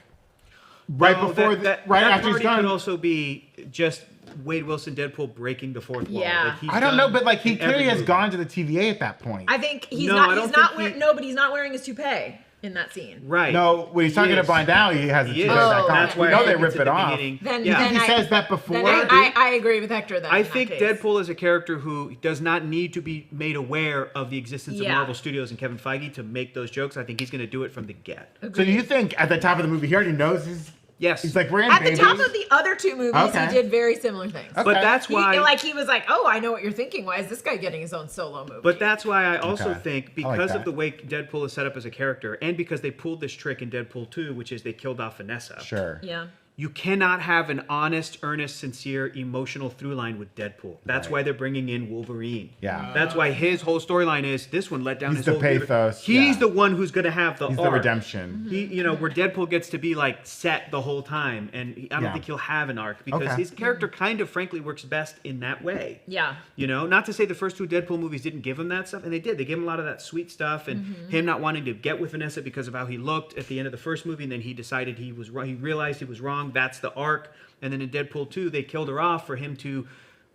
right No, before, that after he's party done. could also be just Wade Wilson, Deadpool breaking the fourth wall. Yeah. that he's I don't know, done but like he in every clearly has movie. gone to the TVA at that point. I think he's No, not. I He's don't not think wearing. he- No, but he's not wearing his toupee in that scene. Right. No, when he's talking to is. Blind Owl, he has the He TVA is. back on. That's why We know I they think rip it's at it the off. beginning. Then, Yeah. then He I, says that before. Then I agree with Hector. Then I in that think case. Deadpool is a character who does not need to be made aware of the existence of Yeah. Marvel Studios and Kevin Feige to make those jokes. I think he's going to do it from the get. So do you think at the top of the movie he already knows Yes. he's like, we're in At the babies? top of the other two movies, Okay. he did very similar things. Okay. But that's why. He was like, oh, I know what you're thinking. Why is this guy getting his own solo movie? But that's why I also Okay. think, I like because that. of the way Deadpool is set up as a character, and because they pulled this trick in Deadpool 2, which is they killed off Vanessa. Sure. yeah. You cannot have an honest, earnest, sincere, emotional through line with Deadpool. That's Right. why they're bringing in Wolverine. Yeah. That's why his whole storyline is this one let down He's his the whole universe. pathos, He's yeah. the one who's going to have the He's arc. the redemption. He, where Deadpool gets to be like set the whole time, and I don't Yeah. think he'll have an arc because Okay. his character kind of, frankly, works best in that way. Yeah. Not to say the first two Deadpool movies didn't give him that stuff, and they did. They gave him a lot of that sweet stuff, and him not wanting to get with Vanessa because of how he looked at the end of the first movie, and then he decided he was wrong. He realized he was wrong. That's the arc. And then in Deadpool 2, they killed her off for him to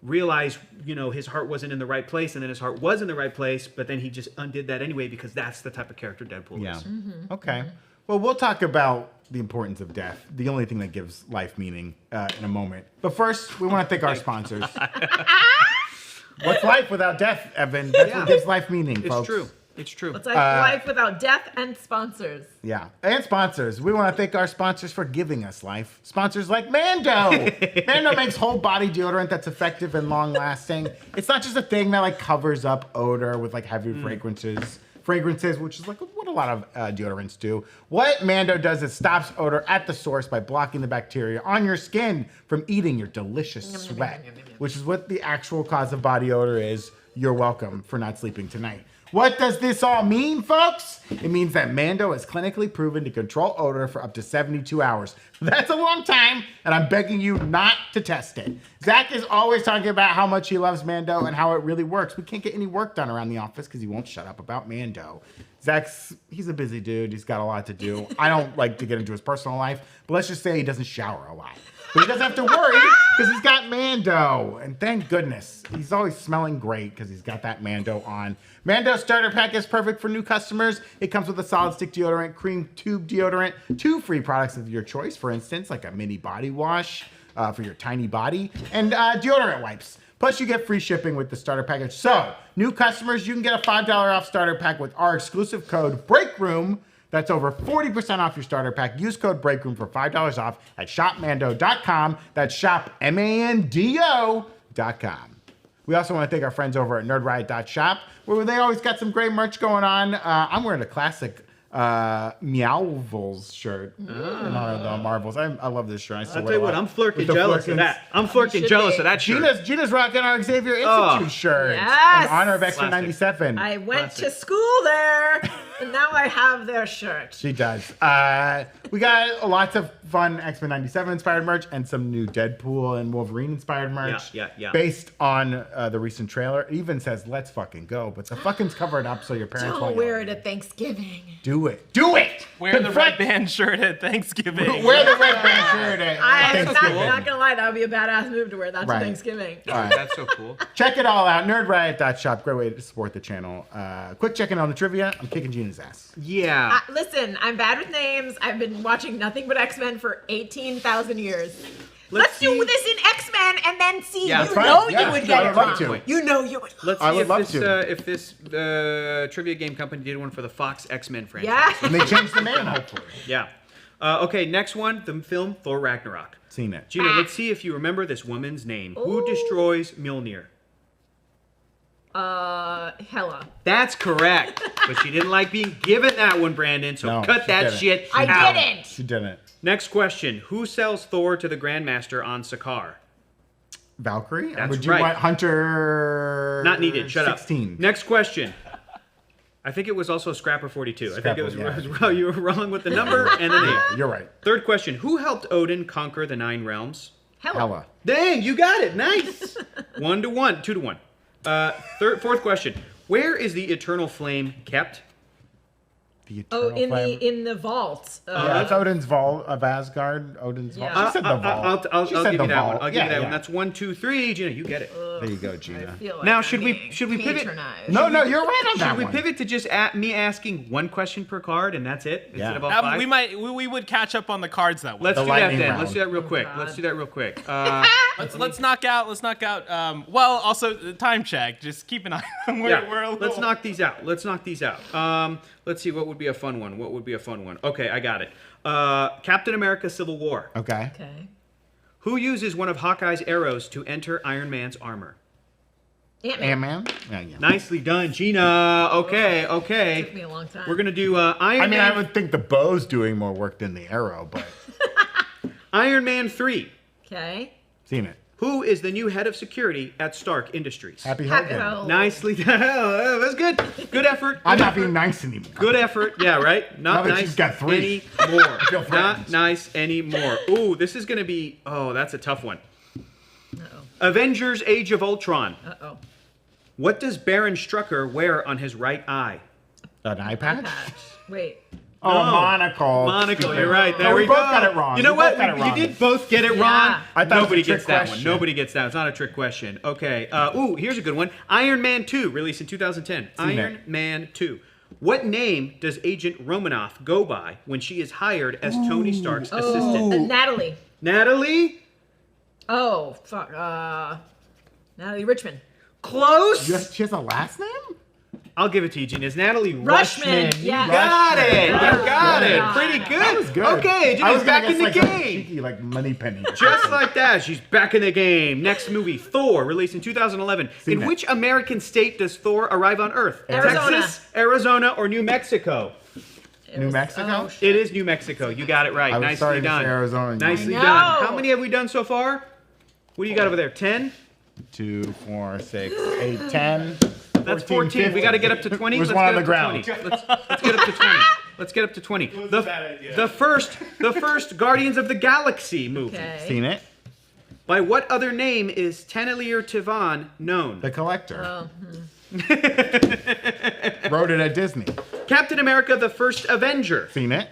realize, his heart wasn't in the right place, and then his heart was in the right place, but then he just undid that anyway because that's the type of character Deadpool Yeah. is. Okay. Well, we'll talk about the importance of death, the only thing that gives life meaning, in a moment. But first, we want to thank our sponsors. What's life without death, Evan? That's what gives life meaning, It's folks. true. It's true. It's like life without death and sponsors. Yeah, and sponsors. We want to thank our sponsors for giving us life. Sponsors like Mando. Mando makes whole body deodorant that's effective and long lasting. It's not just a thing that like covers up odor with like heavy fragrances, which is like what a lot of deodorants do. What Mando does is stops odor at the source by blocking the bacteria on your skin from eating your delicious sweat, which is what the actual cause of body odor is. You're welcome for not sleeping tonight. What does this all mean, folks? It means that Mando is clinically proven to control odor for up to 72 hours. That's a long time, and I'm begging you not to test it. Zach is always talking about how much he loves Mando and how it really works. We can't get any work done around the office because he won't shut up about Mando. He's a busy dude. He's got a lot to do. I don't like to get into his personal life, but let's just say he doesn't shower a lot. But he doesn't have to worry because he's got Mando. And thank goodness. He's always smelling great because he's got that Mando on. Mando starter pack is perfect for new customers. It comes with a solid stick deodorant, cream tube deodorant, 2 free products of your choice, for instance, like a mini body wash for your tiny body, and deodorant wipes. Plus, you get free shipping with the starter package. So, new customers, you can get a $5 off starter pack with our exclusive code BREAKROOM. That's over 40% off your starter pack. Use code BREAKROOM for $5 off at shopmando.com. That's shopmando.com. We also want to thank our friends over at nerdriot.shop, where they always got some great merch going on. I'm wearing a classic Meowvils shirt in honor of the Marvels. I love this shirt. I'll tell you what, I'm flirting jealous of that. I'm flirting jealous of that shirt. Gina's rocking our Xavier Institute shirt Yes. in honor of X-Men 97. I went to school there, and now I have their shirt. She does. We got lots of fun X-Men 97 inspired merch and some new Deadpool and Wolverine inspired merch. Yeah. Based on the recent trailer. It even says, let's fucking go. But the fucking's covered up so your parents won't Don't wear know. it at Thanksgiving. Do it. Do it! Wear the red band shirt at Thanksgiving. Wear the red band shirt at I'm Thanksgiving. not gonna lie, that would be a badass move to wear that Right. to Thanksgiving. All right. That's so cool. Check it all out. Nerdriot.shop. Great way to support the channel. Quick check-in on the trivia. I'm kicking Gina's ass. Yeah. Listen, I'm bad with names. I've been watching nothing but X-Men for 18,000 years. Let's do this in X-Men and then see. Yeah, You that's fine. know Yeah, you would I get would it love wrong. to. You know you would. Let's I see would love to. if this trivia game company did one for the Fox X-Men franchise. Yeah. And they changed the name, hopefully. Yeah. Okay, next one, the film Thor Ragnarok. Seen it. Gina, let's see if you remember this woman's name. Who Ooh. destroys Mjolnir? Hella. That's correct. But she didn't like being given that one, Brandon, so No, cut she that didn't. shit I out. didn't. She didn't. Next question. Who sells Thor to the Grandmaster on Sakaar? Valkyrie? That's Would you right. want Hunter? Not needed. Shut 16. up. Next question. I think it was also Scrapper 42. I think it was Scrapper, you were wrong with the number and the name. You're right. Third question. Who helped Odin conquer the 9 realms? Hella. Dang, you got it. Nice. 1 to 1. 2 to 1. Fourth question. Where is the eternal flame kept? The Oh, Eternal Flame. in the vault. Yeah, it's Odin's vault of Asgard. Odin's vault. Yeah. She said the vault. I'll She give said you the that one. vault. I'll give you that Yeah, one. That's 1, 2, 3. Gina, you get it. There you go, Gina. I feel like Now, I'm should we being pivot? patronized. No, you're right on that Should we one. pivot to just me asking one question per card and that's it instead of all 5? We would catch up on the cards that way. Let's The do that lightning then. round. Let's do that real quick. God. Let's do that real quick. Let's knock out. Well, also the time check. Just keep an eye on where we're a little. Let's knock these out. Let's see what would be a fun one. Okay, I got it. Captain America: Civil War. Okay. Okay. Who uses one of Hawkeye's arrows to enter Iron Man's armor? Ant-Man. Ant-Man? Yeah. Nicely done, Gina. Okay. Took me a long time. We're gonna do Iron I mean, Man. I would think the bow's doing more work than the arrow, but Iron Man 3. Okay. seen it. Who is the new head of security at Stark Industries? Happy Happy Hogan. Hogan. Nicely done. That was good. Good effort. I'm not being nice anymore. Good effort. Yeah, right? Now Not that nice she's got 3. anymore. feel Not threatened. nice anymore. Ooh, this is going to be... Oh, that's a tough one. Uh-oh. Avengers Age of Ultron. Uh-oh. What does Baron Strucker wear on his right eye? An eye patch? Wait. Oh, No. monocle. Monocle, you're right. There No, we we both go. got it wrong. You know We what? both got it You wrong. did both get it Yeah. wrong. I thought it was Nobody a trick gets that one. question. Nobody gets that. It's not a trick question. Okay. Ooh, here's a good one. Iron Man 2, released in 2010. Seen Iron it. Man 2. What name does Agent Romanoff go by when she is hired as Tony Stark's assistant? Natalie. Natalie? Oh, fuck. Natalie Richmond. Close. She has a last name? I'll give it to you, Gina. It's Natalie Rushman. Rushman. You Yes. got it. You got it. Yeah. Pretty good. That was good. Okay, I Gina's was back gonna in the guess, like, a game. cheeky, like money penny. Just like that, she's back in the game. Next movie, Thor, released in 2011. Seen In it. which American state does Thor arrive on Earth? Arizona. Texas, Arizona, or New Mexico? It New Mexico? shit. It is New Mexico. You got it right. I was Nicely starting to done. say Arizona. Nicely I done. know. How many have we done so far? What do you got over there? 10? 2, 4, 6, 8, 10. That's 14. We got to get up to 20. There's Let's one get on the up to ground. 20. Let's get up to 20. Let's get up to 20. The first Guardians of the Galaxy movie. Okay. Seen it? By what other name is Tenelier Tivan known? The Collector. Oh, Wrote it at Disney. Captain America, the First Avenger. Seen it?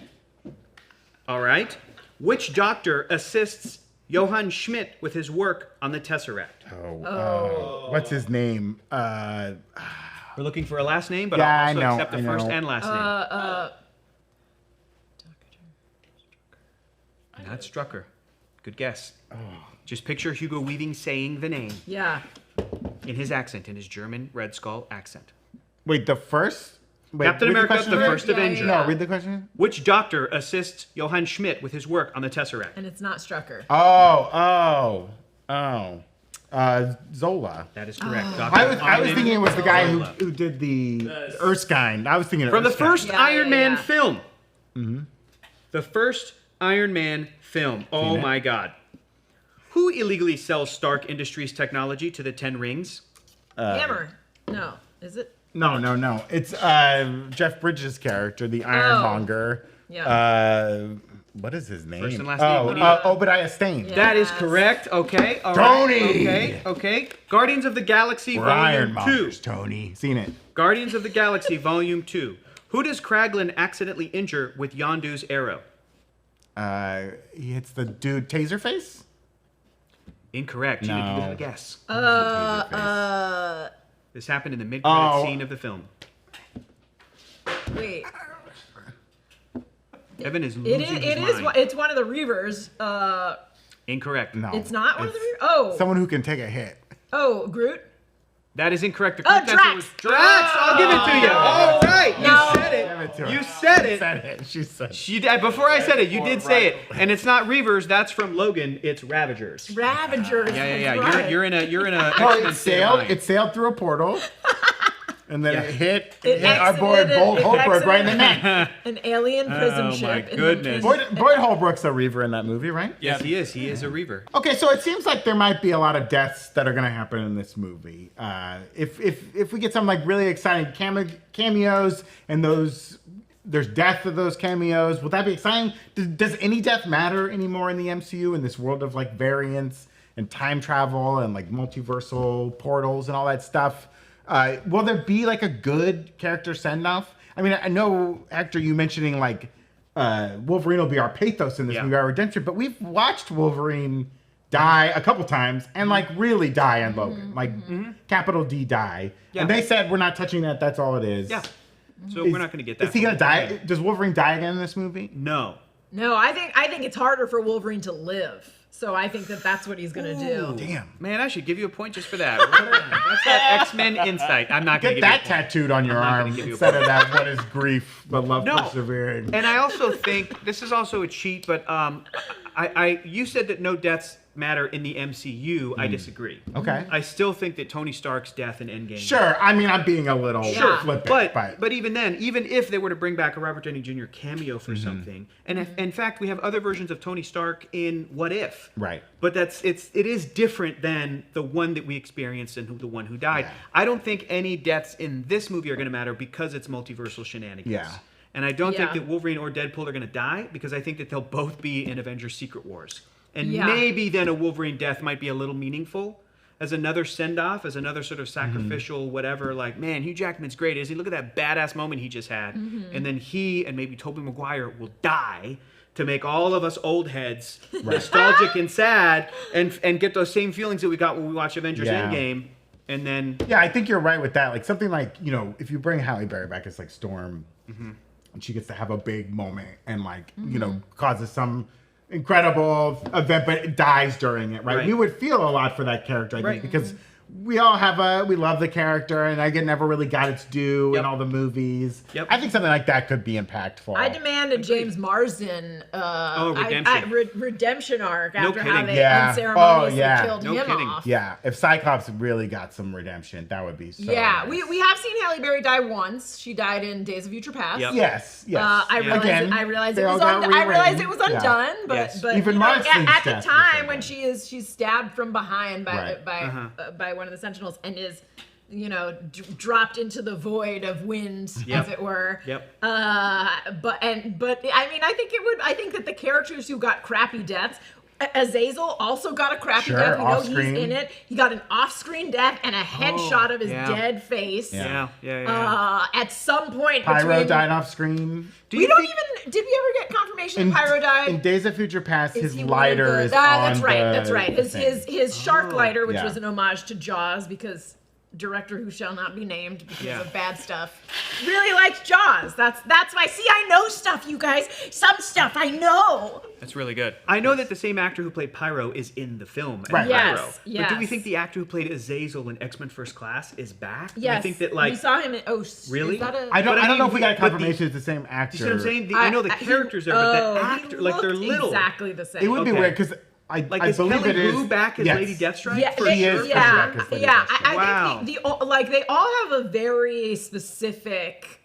All right. Which doctor assists Johann Schmidt with his work on the Tesseract? What's his name? We're looking for a last name, but Yeah, I'll I also know, accept the I first know. and last name. Not Strucker. Good guess. Just picture Hugo Weaving saying the name yeah. in his accent, in his German Red Skull accent. Wait, the first? Wait, Captain read America, question the again? First Yeah, Avenger. yeah. No, read the question. Which doctor assists Johann Schmidt with his work on the Tesseract? And it's not Strucker. Zola. That is correct. Oh. Dr. I was Ivan thinking it was the guy Zola. who did the Erskine. I was thinking of From the Erskine. first Yeah, Iron yeah, Man yeah. film. The first Iron Man film. Oh it? my God. Who illegally sells Stark Industries technology to the Ten Rings? Hammer. No. Is it? No. It's Jeff Bridges' character, the Ironmonger. Yeah. What is his name? First and last name, what do you- Obadiah Stane. Yeah. That is Yes. correct. Okay. All Tony! right. Okay. Guardians of the Galaxy We're Volume 2. Ironmongers, Tony. Seen it. Guardians of the Galaxy Volume 2. Who does Kraglin accidentally injure with Yondu's arrow? He hits the dude Taserface? Incorrect. Gina, do you No. have a guess? Taserface. This happened in the mid-credit Oh. scene of the film. Wait. Evan is losing It his is. mind. It's one of the Reavers. Incorrect. No. It's not one of the It's Reavers. Oh. Someone who can take a hit. Oh, Groot. That is incorrect. The Oh, correct answer was Drax. Drax. I'll give it to you. All right. No. You said Give it to it. her. You said it. Said it. She said it. She did, before I said it, you did say it, and it's not Reavers. That's from Logan. It's Ravagers. Ravagers. Yeah. that's right. You're in a Oh, X-Men it state of sailed. mind. It sailed through a portal, and then Yeah. it hit It our boy exited- Boyd it Holbrook right in the exited- neck. An alien prison Oh, ship. my in goodness. the- Boyd Holbrook's a Reaver in that movie, right? Yes, he is. He is a Reaver. Okay, so it seems like there might be a lot of deaths that are going to happen in this movie. If we get some like really exciting cameos and there's death of those cameos, will that be exciting? Does any death matter anymore in the MCU in this world of like variants and time travel and like multiversal portals and all that stuff? Will there be like a good character send off? I mean, I know, Hector, you mentioning like Wolverine will be our pathos in this Yeah. movie, our redemption, but we've watched Wolverine die a couple times and like really die in Logan, like capital D die. Yeah. And they said we're not touching that. That's all it is. Yeah. So we're not going to get that. Is he gonna die? Does Wolverine die again in this movie? No. No, I think it's harder for Wolverine to live. So I think that's what he's gonna do. Damn. Man, I should give you a point just for that. That's that X-Men insight. I'm not going to Get give that you a point. tattooed on your I'm not arm gonna give you a instead of that. What is grief? But love No. persevering. And I also think this is also a cheat, but you said that no deaths matter in the MCU. I disagree. Okay. I still think that Tony Stark's death in Endgame. Sure. I mean, I'm being a little Sure, flippant, But even then, even if they were to bring back a Robert Downey Jr. cameo for Mm-hmm. something, and in fact we have other versions of Tony Stark in What If. Right. But it is different than the one that we experienced and the one who died. Yeah. I don't think any deaths in this movie are going to matter because it's multiversal shenanigans. Yeah. And I don't think Yeah. that Wolverine or Deadpool are going to die because I think that they'll both be in Avengers Secret Wars. And Yeah. maybe then a Wolverine death might be a little meaningful as another send-off, as another sort of sacrificial whatever. Like, man, Hugh Jackman's great, isn't he? Look at that badass moment he just had. And then he and maybe Tobey Maguire will die to make all of us old heads nostalgic and sad and get those same feelings that we got when we watched Avengers Yeah. Endgame. And then... Yeah, I think you're right with that. Like something like, if you bring Halle Berry back as like Storm, and she gets to have a big moment and like, causes some incredible event, but it dies during it, right? Right. We would feel a lot for that character, I think, Right. because we love the character, and I never really got its due in all the movies. Yep. I think something like that could be impactful. I demand a James Marsden redemption arc after how kidding. they unceremoniously killed No him kidding. off. Yeah, if Cyclops really got some redemption, that would be so Yeah, nice. we have seen Halle Berry die once. She died in Days of Future Past. Yep. Yes. I realized it was undone, but Yes. but Even you know, Marsden's at the death was time when undone. she's stabbed from behind by Right. by one of the Sentinels and is dropped into the void of wind, as it were. Yep. But I mean, I think that the characters who got crappy deaths. Azazel also got a crappy death. We know off-screen. he's in it. He got an off-screen death and a headshot of his dead face. Yeah. At some point, Pyro died off screen. Did we ever get confirmation that Pyro died? In Days of Future Past, his he lighter one of the- is that's on right. the That's right. His shark lighter, which yeah. was an homage to Jaws, because director who shall not be named because of bad stuff really likes Jaws. That's why. See, I know stuff, you guys. Some stuff I know. That's really good. I know that the same actor who played Pyro is in the film as Right. Pyro. Yes, But do we yes. think the actor who played Azazel in X-Men First Class is back? Yes. I think that we saw him in. Oh, Really? Is that a, I don't But I know mean, if we got but the- confirmation it's the same actor. You see what I'm saying? I know the characters are, but the actor, he like they're looked little. exactly the same. It would be Okay. weird because I Is believe Kelly it is Hu back as yes. Lady Deathstrike? Yeah, For He sure. is yeah, coming back as Lady yeah. Deathstrike. I Wow. think they all have a very specific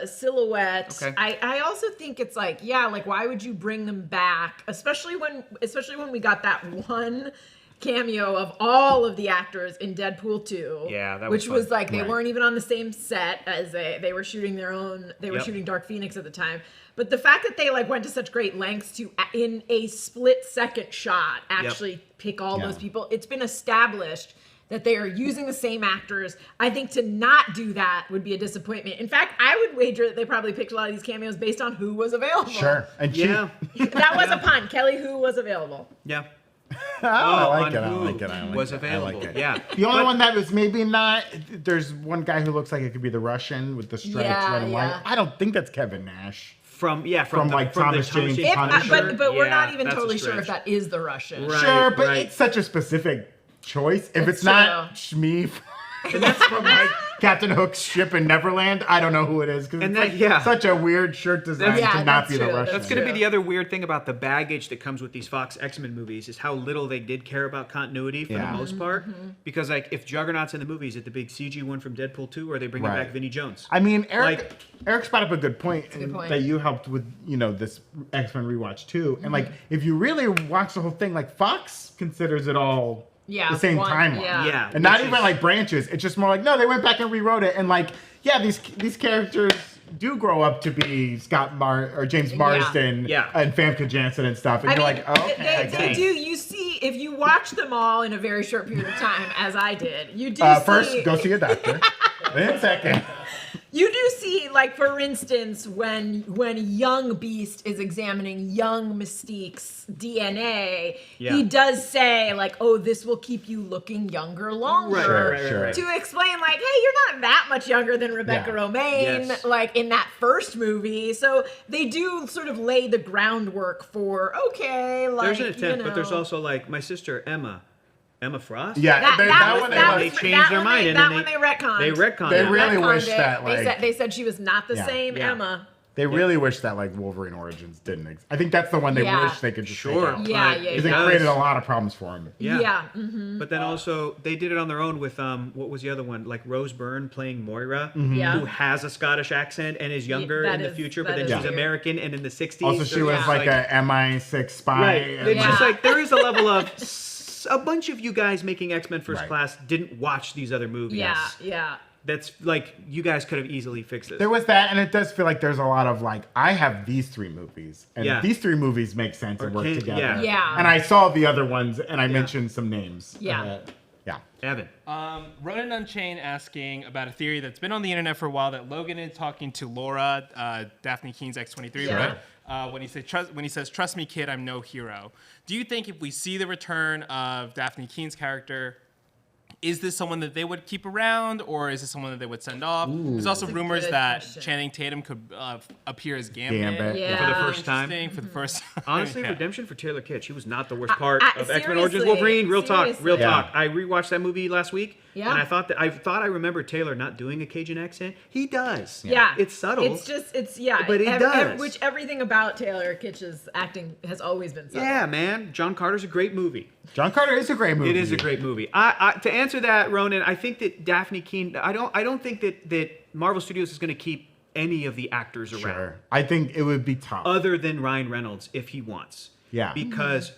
silhouette. Okay. I also think it's like why would you bring them back, especially when we got that one cameo of all of the actors in Deadpool 2. Yeah, that was which fun. was like they Right. weren't even on the same set as they were shooting their own. They were Yep. shooting Dark Phoenix at the time. But the fact that they went to such great lengths to in a split second shot actually pick all those people, it's been established that they are using the same actors. I think to not do that would be a disappointment. In fact, I would wager that they probably picked a lot of these cameos based on who was available. Sure. And Yeah. That was a pun. Kelly Who was available. Yeah. I like on it. I who like it. I like was it. available. I like it. Yeah. The only one that was maybe not. There's one guy who looks like it could be the Russian with the stripes, red and white. I don't think that's Kevin Nash. From Thomas Jane Jane Punisher. But we're not even that's a totally sure stretch. if that is the Russian. Right. Sure, but right. it's such a specific choice. If It's it's not Shmi, and that's from Captain Hook's ship in Neverland, I don't know who it is because And it's that- such a weird shirt design Yeah, to not that's be the true. Russian. That's going to be True. the other weird thing about the baggage that comes with these Fox X-Men movies is how little they did care about continuity for the most part. Because if Juggernaut's in the movies, is it the big CG one from Deadpool 2, or are they bringing Right. back Vinnie Jones? I mean, Eric's brought up a good point, a good point. that you helped with, this X-Men rewatch too. And if you really watch the whole thing, Fox considers it all the same timeline. Yeah. And not which even is- branches. It's just more like, no, they went back and rewrote it. And these characters do grow up to be James Marsden Yeah. and Famke Janssen and stuff. And I you're mean, like, oh, okay, I they guess. do. You see, if you watch them all in a very short period of time, as I did, you do First, go see a doctor. Then second. You do see, for instance, when young Beast is examining young Mystique's DNA, he does say, oh, this will keep you looking younger longer. Sure. To explain, hey, you're not that much younger than Rebecca Yeah. Romaine, Yes. in that first movie. So they do sort of lay the groundwork for, okay, There's an attempt, you but there's know. also my sister Emma Frost. Yeah, that one they changed their mind, and that then one they retconned. they retconned They it. really retconned wish it. that, they said she was not the same Yeah. Emma. They really wish that Wolverine Origins didn't exist. I think that's the one they Yeah. wish they could just Sure. take out. Yeah, Because it yeah. created a lot of problems for him. Yeah. Mm-hmm. But then also they did it on their own with what was the other one? Rose Byrne playing Moira, Yeah. who has a Scottish accent and is younger that in the is- future, but that then is she's weird. American and in the 60s. Also, she so was it's a MI6 spy. right. and, It's Yeah. just there is a level of a bunch of you guys making X-Men First Right. Class didn't watch these other movies. Yeah. That's you guys could have easily fixed this. There was that, and it does feel like there's a lot of I have these three movies, and Yeah. these three movies make sense and work together. Yeah. And I saw the other ones, and I mentioned some names. Yeah. Yeah. Evan. Ronan Unchained asking about a theory that's been on the internet for a while that Logan is talking to Laura, Daphne Keene's X-23, Yeah. right? When he says, "Trust me, kid, I'm no hero." Do you think if we see the return of Daphne Keene's character is this someone that they would keep around, or is this someone that they would send off? There's also rumors good that question. Channing Tatum could appear as Gambit. Yeah. For the first time. For the first time. Honestly, Yeah. redemption for Taylor Kitsch. She was not the worst part of X-Men Origins seriously, Wolverine. Real talk. seriously. Talk. I rewatched that movie last week, Yeah. and I thought I remembered Taylor not doing a Cajun accent. He does. Yeah. It's subtle. It's But he does. which everything about Taylor Kitsch's acting has always been subtle. Yeah, man. John Carter's a great movie. John Carter is a great movie. It is a great movie. To answer that, Ronan, I think that Daphne Keane. I don't think that Marvel Studios is going to keep any of the actors around, Sure. I think it would be tough. other than Ryan Reynolds if he wants. Yeah. Because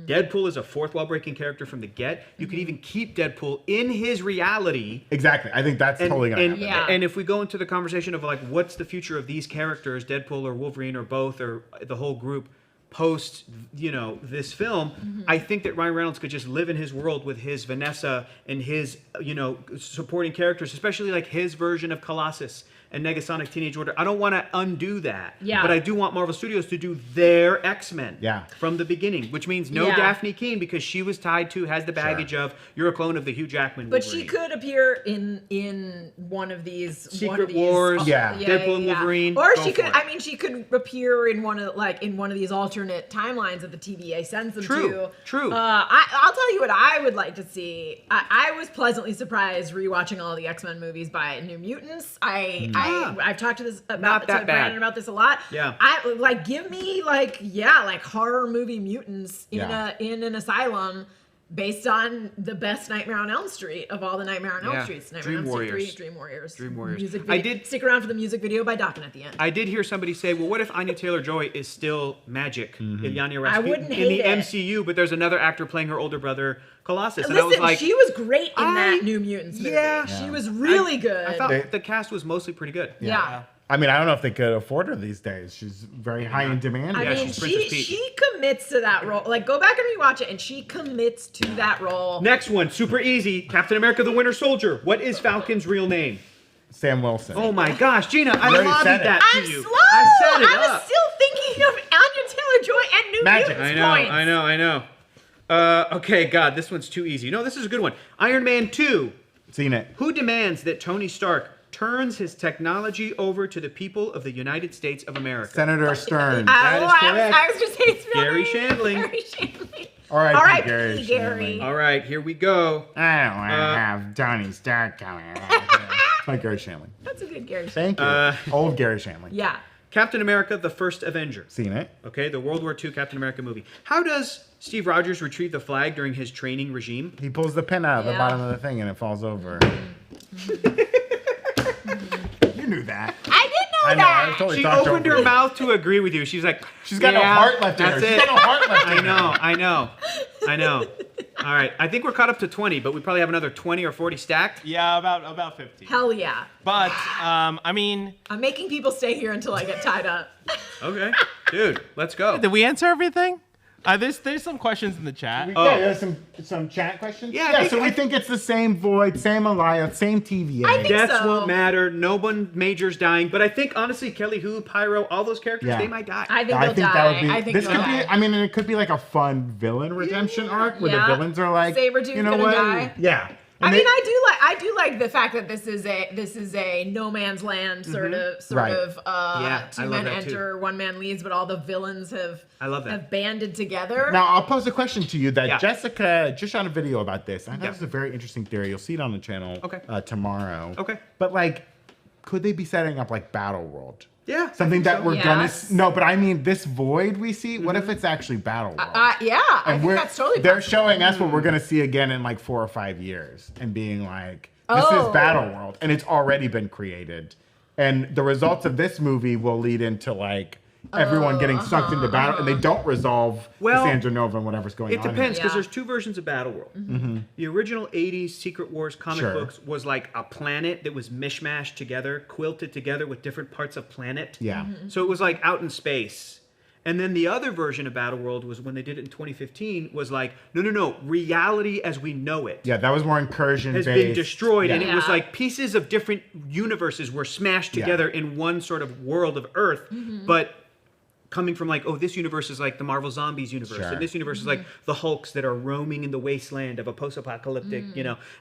Deadpool is a fourth wall breaking character from the get. You could even keep Deadpool in his reality. Exactly. I think that's totally gonna happen. Yeah. And if we go into the conversation of like, what's the future of these characters, Deadpool or Wolverine or both or the whole group post, this film, I think that Ryan Reynolds could just live in his world with his Vanessa and his, supporting characters, especially like his version of Colossus and Negasonic Teenage Order. I don't want to undo that. Yeah. But I do want Marvel Studios to do their X-Men Yeah. from the beginning, which means no Yeah. Daphne Keane because she was tied to, has the baggage of, you're a clone of the Hugh Jackman But Wolverine. she could appear in one of these Secret Wars, Yeah. Deadpool and Wolverine, or go she for could. it. I mean, she could appear in one of these alternate timelines that the TVA sends them True, to. true. I'll tell you what I would like to see. I was pleasantly surprised rewatching all the X-Men movies by New Mutants. I've talked to this Not that bad. Brandon about this a lot. Yeah. Give me horror movie mutants in Yeah. an asylum based on the best Nightmare on Elm Street of all the Nightmare on Elm Yeah. Streets. Dream Nightmare on Elm Street Warriors. 3, Dream Warriors. Dream Warriors. Music I video. did- Stick around for the music video by Dokken at the end. I did hear somebody say, well, what if Anya Taylor-Joy is still Magic, Ilyana Rasputin, wouldn't in hate the it. MCU, but there's another actor playing her older brother, Colossus. And Listen, I was like, she was great in I- that New Mutants movie. Yeah. She was really good. I thought They- the cast was mostly pretty good. yeah. I mean, I don't know if they could afford her these days. She's very high in demand. I Yeah, mean, she's Princess Peach. she commits to that role. Like, go back and rewatch it, and she commits to that role. Next one, super easy. Captain America the Winter Soldier. What is Falcon's real name? Sam Wilson. Oh my gosh, Gina, I already lobbied said it. that to I'm you. slow. I set it I was up. still thinking of Anya Taylor-Joy and New Magic. Mutants I know, points. I know. Okay, God, this one's too easy. No, this is a good one. Iron Man 2. Seen it. Who demands that Tony Stark turns his technology over to the people of the United States of America? Senator Stern. That is correct. I was just saying Gary Shandling. Gary Shandling. R.I.P. All right, Gary Gary. All right, here we go. I don't want to have Tony Stark coming. Like Gary Shandling. That's a good Gary Shandling. Thank you. Old Gary Shandling. Yeah. Captain America, the First Avenger. Seen it. Okay, the World War II Captain America movie. How does Steve Rogers retrieve the flag during his training regime? He pulls the pin out of the Yeah. bottom of the thing and it falls over. You knew that. I did know I know. that. I totally She talked opened over her you. mouth to agree with you. She's like, She's got no "Yeah, heart left in her. that's She's it." got no heart left in her. I know. All right, I think we're caught up to 20, but we probably have another 20 or 40 stacked. Yeah, about 50. Hell yeah. But I mean, I'm making people stay here until I get tied up. Okay, dude, let's go. did we answer everything? There's some questions in the chat. Yeah, there's some chat questions. Yeah, I think- so we think it's the same Void, same Alliance, same TVA. I think Deaths so. won't matter. No one major's dying, but I think honestly, Kelly Hu, Pyro, all those characters, Yeah. they might die. I think I they'll think die. that would be. I think This they'll could die. be. I mean, it could be like a fun villain redemption arc where Yeah. the villains are like, Sabretooth's you know gonna what? die. Yeah. I And mean, they- I do like the fact that this is a no man's land sort of Right. Yeah, I two love men that too. enter, one man leaves, but all the villains I love that. have banded together. Now, I'll pose a question to you that Yeah. Jessica just shot a video about this. I thought Yeah. it was a very interesting theory. You'll see it on the channel Okay. tomorrow. Okay. But, like, could they be setting up, like, Battle World? Yeah, Something that we're gonna... Yes. No, but I mean, this void we see, what if it's actually Battle World? Yeah, I think that's totally They're possible. showing us what we're gonna see again in, like, 4 or 5 years. And being like, this Oh. is Battle World. And it's already been created. And the results of this movie will lead into, like... Everyone getting sucked into battle, and they don't resolve Well, the Sandra Nova and whatever's going It on. depends because Yeah. there's two versions of Battleworld. The original 80s Secret Wars comic Sure. books was like a planet that was mishmashed together, quilted together with different parts of planet. Yeah. So it was like out in space. And then the other version of Battleworld was when they did it in 2015 was like, no, reality as we know it Yeah, that was more incursion has based. been destroyed. And Yeah. it was Yeah. like pieces of different universes were smashed Yeah. together in one sort of world of Earth. But coming from like, oh, this universe is like the Marvel Zombies universe, Sure. and this universe is like the Hulks that are roaming in the wasteland of a post-apocalyptic,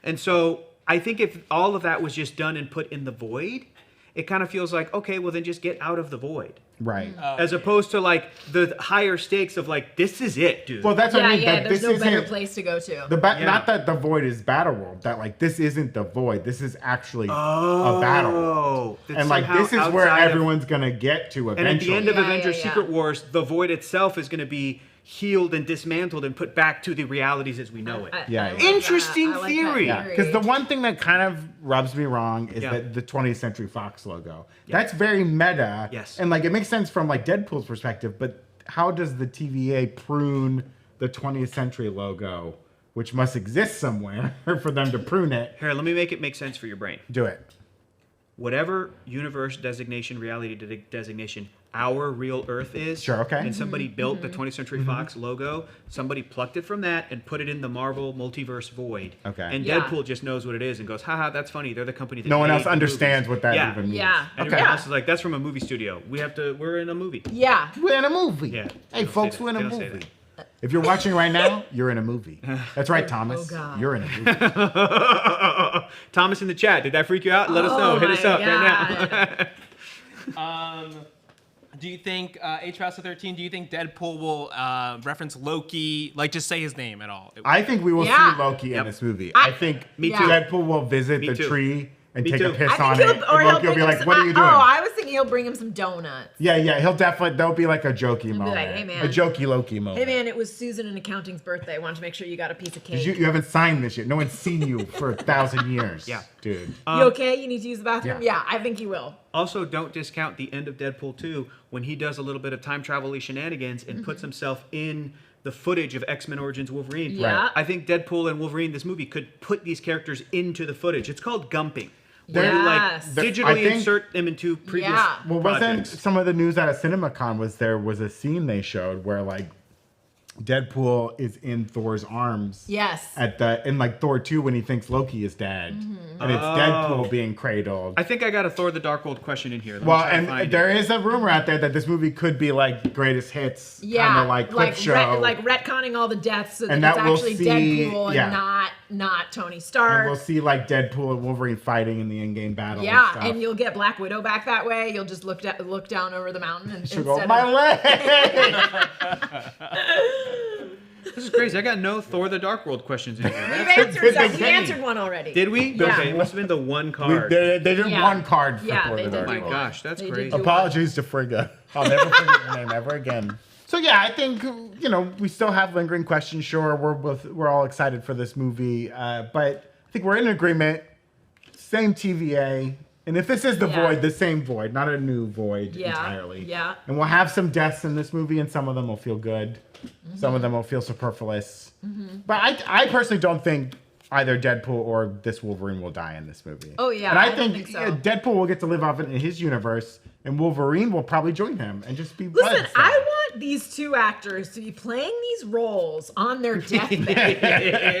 And so I think if all of that was just done and put in the void, it kind of feels like, okay, well then just get out of the void. Right. As opposed to like the higher stakes of like, this is it, dude. Well, that's what I mean. Yeah, that there's this no better isn't place to go to. Not that the void is Battleworld. That like this isn't the void. This is actually a Battleworld. That's And like somehow this is where outside of- everyone's gonna get to And eventually. at the end of Yeah, Avengers yeah, yeah. Secret Wars, the void itself is going to be healed and dismantled and put back to the realities as we know it. Yeah, I yeah. like that. Interesting I like that theory. Yeah, because the one thing that kind of rubs me wrong is Yeah. that the 20th Century Fox logo. That's very meta. Yes. And like it makes sense from like Deadpool's perspective, but how does the TVA prune the 20th Century logo, which must exist somewhere for them to prune it? Here, let me make it make sense for your brain. Do it. Whatever universe designation, reality designation, our real Earth is. Sure, okay. And somebody built the 20th Century Fox logo. Somebody plucked it from that and put it in the Marvel multiverse void. Okay. And Yeah. Deadpool just knows what it is and goes, haha, that's funny. They're the company that No one made else the understands movies." what that Yeah. even means. Yeah. And Okay. everyone else is like, that's from a movie studio. We're in a movie. Yeah. We're in a movie. Yeah. Hey, They don't folks, say we're in that. a They don't say movie. If you're watching right now, you're in a movie. That's right, Thomas. God. You're in a movie. Thomas in the chat, did that freak you out? Let us know. Oh Hit us my up right now. Do you think H. 13? Do you think Deadpool will reference Loki? Like, just say his name at all? I think we will Yeah. see Loki Yep. in this movie. I think Me too. Deadpool will visit Me the too. tree and Me take too. a piss I on think it. he'll, And Loki will be him like, some- what are you doing? Oh, I was thinking he'll bring him some donuts. Yeah, he'll definitely, there'll be like a jokey moment. like, "Hey, man. A jokey Loki moment. Hey man, it was Susan and Accounting's birthday. I wanted to make sure you got a piece of cake. You haven't signed this yet. No one's seen you for 1,000 years. Yeah. Dude. You okay? You need to use the bathroom? Yeah. Yeah, I think he will. Also, don't discount the end of Deadpool 2 when he does a little bit of time travel-y shenanigans and puts himself in the footage of X-Men Origins Wolverine. Yeah. Right. I think Deadpool and Wolverine, this movie, could put these characters into the footage. It's called gumping. Where you Yes. like I digitally think- insert them into previous Yeah. Well, wasn't projects. some of the news out of CinemaCon was there was a scene they showed where like Deadpool is in Thor's arms. Yes. In like Thor 2 when he thinks Loki is dead. And it's Deadpool being cradled. I think I got a Thor the Dark World question in here. Let me Well, try to find and there it. is a rumor out there that this movie could be like greatest hits, Yeah, kind of like clip show. like retconning all the deaths so that And it's that we'll actually see- Deadpool and yeah. not Tony and Stark. we'll see like Deadpool and Wolverine fighting in the in-game battle. Yeah, and, and stuff. you'll get Black Widow back that way. You'll just look down over the mountain and She'll instead go, my of leg. This is crazy. I got no Thor the Dark World questions in here. we answered one already. Did we? Yeah. Okay, it must have been the one card. They did Yeah. one card for Yeah, Thor they the did Dark Oh my do World. one. gosh, that's They did crazy. do one. Apologies to Frigga. I'll never forget your name ever again. So yeah, I think we still have lingering questions. Sure, we're all excited for this movie, but I think we're in agreement. Same TVA, and if this is the Yeah. void, the same void, not a new void Yeah, entirely. yeah. And we'll have some deaths in this movie, and some of them will feel good, some of them will feel superfluous. But I personally don't think either Deadpool or this Wolverine will die in this movie. Oh, yeah, and I I don't think, think so. Deadpool will get to live off it in his universe, and Wolverine will probably join him and just be Listen, buds. I want these two actors to be playing these roles on their deathbed.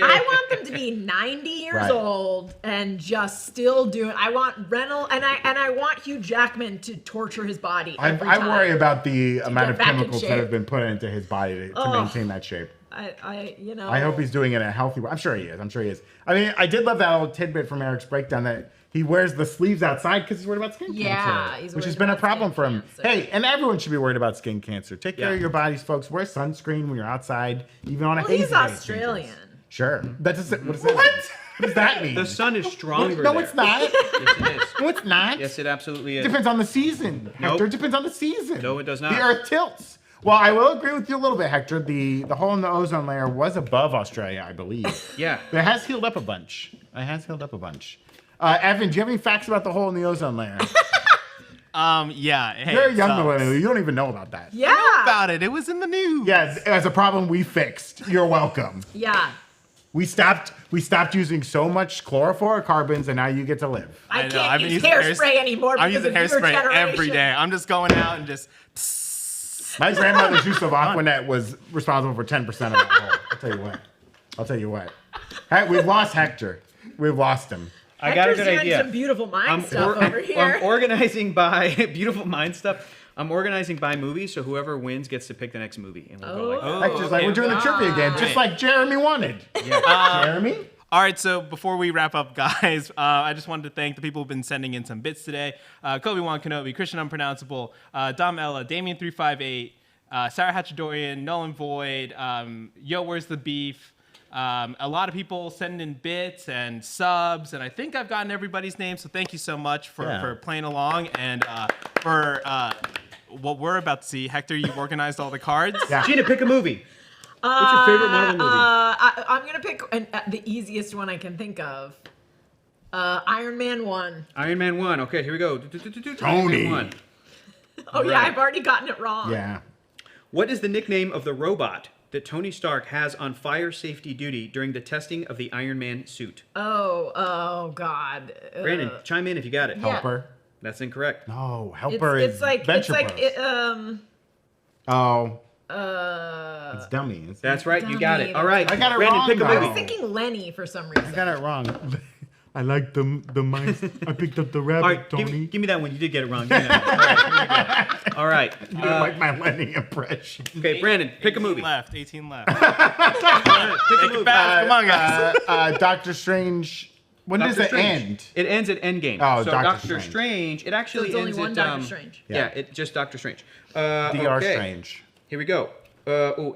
I want them to be 90 years Right. old and just still doing. I want Reynolds and I want Hugh Jackman to torture his body. Every I time. worry about the amount of back in chemicals that shape. have been put into his body to Ugh. maintain that shape. I I hope he's doing it in a healthy way. I'm sure he is. I mean, I did love that little tidbit from Eric's breakdown that he wears the sleeves outside because he's worried about skin Yeah, cancer. he's which has worried been a about problem skin for him. cancer. Hey, and everyone should be worried about skin cancer. Take care Yeah. of your bodies, folks. Wear sunscreen when you're outside, even on a Well, hazy he's day, it seems. Australian. Sure. That does what does that What does that mean? The sun is stronger No, there. it's not. Yes, it is. No, it's not. Yes, it absolutely is. Depends on the season, Hector. Nope. Depends on the season. No, it does not. The Earth tilts. Well, I will agree with you a little bit, Hector. The hole in the ozone layer was above Australia, I believe. Yeah. It has healed up a bunch. Evan, do you have any facts about the hole in the ozone layer? Yeah. Hey, You're a young sucks. millennial. You don't even know about that. Yeah. About it. It was in the news. Yes, as a problem we fixed. You're welcome. Yeah. We stopped using so much chlorofluorocarbons, and now you get to live. I know, can't I've been use using hairspray anymore I'm because using of your hairspray every generation. day. I'm just going out and just. My grandmother's use of Aquanet was responsible for 10% of that hole. I'll tell you what. Hey, we've lost Hector. We've lost him. I got a Hector's good doing idea. some beautiful mind stuff over here. I'm organizing by beautiful mind stuff. I'm organizing by movie, so whoever wins gets to pick the next movie, and we'll go like. Oh. Hector's like, we're doing the trivia again, just like Jeremy wanted. Jeremy? All right, so before we wrap up, guys, I just wanted to thank the people who've been sending in some bits today. Kobe Wan Kenobi, Christian Unpronounceable, Dom Ella, Damien358, Sarah Hatchadorian, Nolan Void, Yo, Where's the Beef? A lot of people sending in bits and subs, and I think I've gotten everybody's name, so thank you so much for playing along and for what we're about to see. Hector, you've organized all the cards. Yeah. Gina, pick a movie. What's your favorite Marvel movie? I'm gonna pick the easiest one I can think of. Iron Man 1. Iron Man 1. Okay, here we go. Tony. Iron Man 1. Oh yeah, Right. I've already gotten it wrong. Yeah. What is the nickname of the robot that Tony Stark has on fire safety duty during the testing of the Iron Man suit? Oh God. Brandon, chime in if you got it. Yeah. Helper. That's incorrect. No, Helper is It's like Venture Oh. It's dummy. That's right, you got it. Dummy. All right, I got it Brandon, wrong, pick a though. I movie. was thinking Lenny for some reason. I got it wrong. I like the mice. I picked up the rabbit, All right, Tony. give me that one. You did get it wrong. Give me that one. All right, here we go. All You right. like my Lenny impression. Okay, Brandon, pick a movie. 18 left. Pick a movie. Come on, guys. Doctor Strange. When does Doctor it Strange. end? It ends at Endgame. Oh, so Doctor Doctor Strange. It actually So it's only ends one at Doctor Strange. Yeah, it just Doctor Strange. DR okay. Strange. Here we go.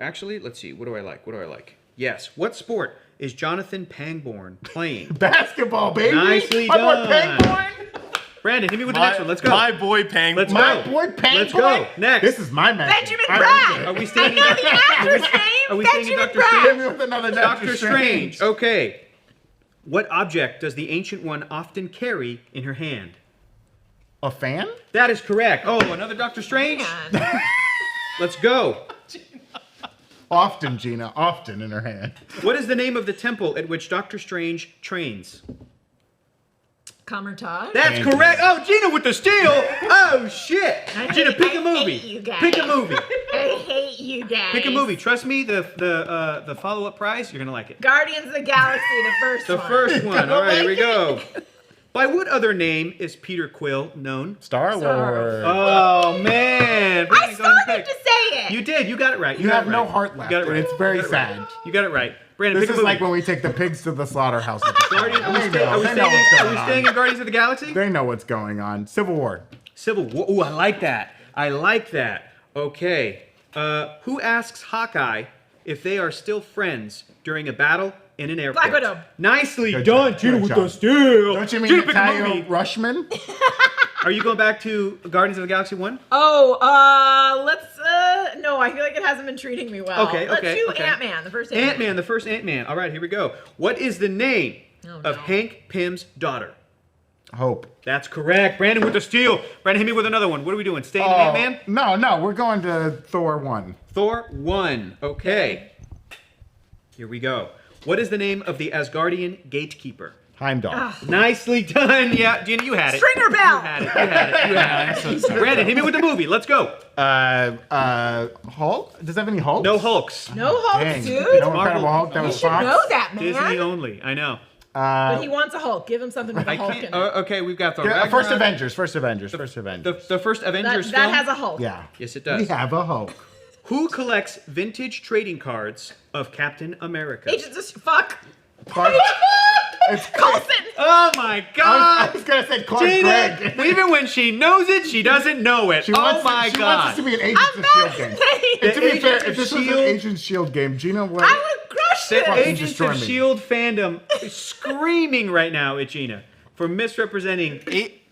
Actually, let's see. What do I like? Yes. What sport is Jonathan Pangborn playing? Basketball, baby. Nicely My boy done. Pangborn. Brandon, hit me with the next one. Let's go. My boy Pang. Let's My go. boy Pangborn. Let's go. Next. This is my man. Benjamin Bratt. Are we I staying? know the actor's name. Are we staying in Benjamin Doctor Bratt. Hit me with another Doctor Strange. Okay. What object does the Ancient One often carry in her hand? A fan? That is correct. Oh, another Doctor Strange? Man. Let's go. Often, Gina. Often in her hand. What is the name of the temple at which Doctor Strange trains? Kamertag. That's Thank you. correct. Oh, Gina with the steal. Oh, shit. Gina, pick a I movie. hate you guys. Pick a movie. I hate you guys. Pick a movie. Trust me, the follow-up prize, you're going to like it. Guardians of the Galaxy, the first The one. first one. All right, here we like go. By what other name is Peter Quill known? Star Wars. Oh, man. I Go ahead and started pick. to say it. You did. You got it right. You got have it no right. heart You left, got it and right. it's very You got it right. sad. You got it right. Brandon, This pick is a movie. like when we take the pigs to the slaughterhouse. Guardian, are we They staying, know. They know what's are going we on. staying in Guardians of the Galaxy? They know what's going on. Civil War. Civil War. Ooh, I like that. I like that. Okay. Who asks Hawkeye if they are still friends during a battle in an airport? Black Widow. Nicely Good done, job. Gina Good with job. the steal. Don't you mean Gina, pick a Natalia movie. Rushman? Are you going back to Guardians of the Galaxy 1? Oh, let's, no, I feel like it hasn't been treating me well. Okay, Let's okay, do okay. Ant-Man, the first Ant-Man. Ant-Man, the first Ant-Man. All right, here we go. What is the name Oh, of no. Hank Pym's daughter? Hope. That's correct. Brandon with the steal. Brandon, hit me with another one. What are we doing? Staying in Oh, Ant-Man? No, we're going to Thor 1. Thor 1. Okay. Here we go. What is the name of the Asgardian gatekeeper? Heimdall. Nicely done. Yeah, Gina, you had it. Stringer Bell. You had it. You had it. You had it. I'm so sorry. Brandon, hit me with the movie. Let's go. Hulk? Does that have any Hulk? No Hulks. No Hulk, Dang. dude. No Incredible Marvel. Hulk. That You was should Fox. know that, man. Disney only. I know. But he wants a Hulk. Give him something with a I Hulk can't. in it. Okay, we've got the Yeah, First Ragnarok. Avengers. First Avengers. The The first Avengers that film. has a Hulk. yeah. Yes, it We does. have a Hulk. Who collects vintage trading cards of Captain America? Agents of fuck. Clark. It's Coulson. Oh my I God! was gonna say Clark Gina, Gregg. even when she knows it, she doesn't know it. She Oh wants my she God! wants us to be an Agents I'm of S.H.I.E.L.D. game. fascinated. And to be Agents fair, of if this was an S.H.I.E.L.D. Agents Shield game, Gina would. I would crush The it. Fucking Agents destroy of me. S.H.I.E.L.D. fandom is screaming right now at Gina for misrepresenting.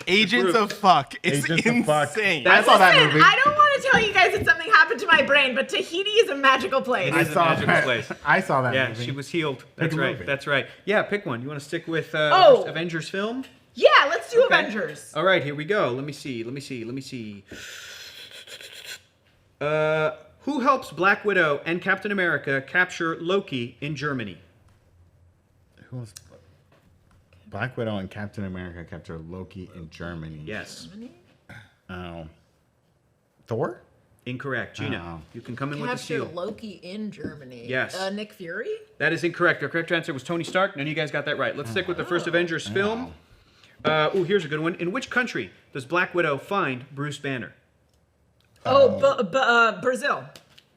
Agents of Fuck. It's Agents of Fuck. insane. I saw that Listen, movie. I don't want to tell you guys that something happened to my brain, but Tahiti is a magical place. It I is a saw magical that. place. I saw that Yeah, movie. she was healed. That's a right. movie. That's right. Yeah, pick one. You want to stick with Oh. first Avengers film? Yeah, let's do Okay. Avengers. All right, here we go. Let me see. Who helps Black Widow and Captain America capture Loki in Germany? Who was Black Widow and Captain America capture Loki in Germany? Yes. Oh. Thor? Incorrect. Gina, Oh. you can come in with the Capture seal. Loki in Germany. Yes. Nick Fury? That is incorrect. The correct answer was Tony Stark. None of you guys got that right. Let's stick with the first Avengers film. Here's a good one. In which country does Black Widow find Bruce Banner? Brazil.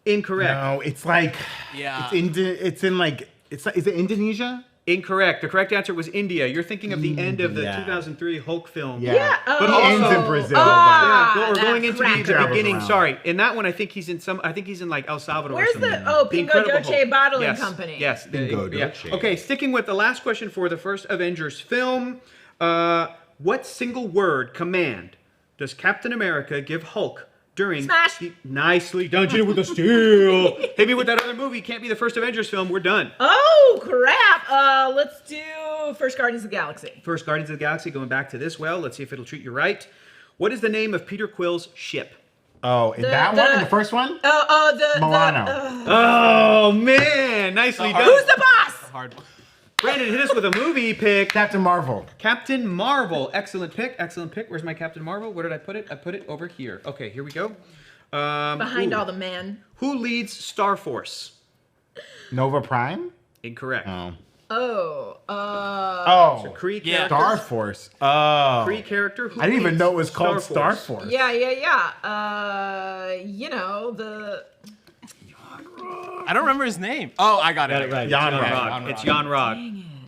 Incorrect. No, it's like Yeah. is it Indonesia? Incorrect. The correct answer was India. You're thinking of the end of the India. 2003 Hulk film. Yeah. But He ends also- in Brazil. Yeah, we're that going into cracker. the beginning. Around. Sorry, in that one, I think he's in like El Salvador. Where's or something. the Pingo Incredible Doce Hulk. Bottling Yes, Company? Yes. Pingo yeah. Doce. Okay, sticking with the last question for the first Avengers film. What single word command does Captain America give Hulk during... Smash. Nicely done, Gina, with the steal. Hit me with that other movie. Can't be the first Avengers film. We're done. Oh, crap. Let's do First Guardians of the Galaxy. First Guardians of the Galaxy, going back to this well. Let's see if it'll treat you right. What is the name of Peter Quill's ship? Oh, in that one, in the first one? Milano. Oh, man. Nicely done. Who's the boss? Hard one. Brandon, hit us with a movie pick. Captain Marvel. Captain Marvel. Excellent pick. Excellent pick. Where's my Captain Marvel? Where did I put it? I put it over here. Okay, here we go. Behind all the men. Who leads Star Force? Nova Prime? Incorrect. Oh. So Kree Yeah. character. Star Force. Oh. Kree character. Who I didn't even leads know it was called Star Force. Yeah. You know, the... I don't remember his name. Oh, I got it. Got it right. Jan It's Rog. It's Jan Rog.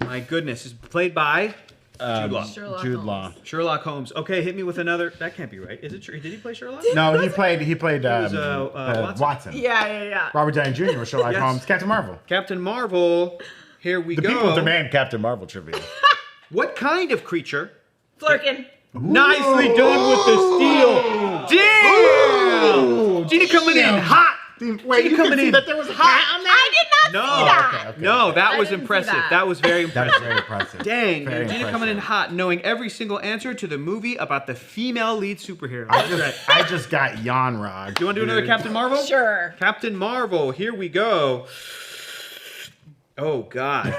My goodness. It's played by Jude Law. Jude Law. Sherlock Holmes. Okay, hit me with another. That can't be right. Is it true? Did he play Sherlock? No, he played Watson. Watson. Yeah. Robert Downey Jr. was Sherlock Yes. Holmes. Captain Marvel. Captain Marvel. Here we The go. people demand Captain Marvel trivia. What kind of creature? Flirkin. Nicely done with the steal. Damn! Gina coming in hot. Wait, you coming can see in. that there was hot on there? I did not see that. Okay. No, that I was didn't see impressive. that. That was very That impressive. was very impressive. Dang, Very Gina coming in impressive. hot, knowing every single answer to the movie about the female lead superhero. I just got Jan Rog. Do you want to do another Captain Marvel? Sure. Captain Marvel, here we go. Oh God.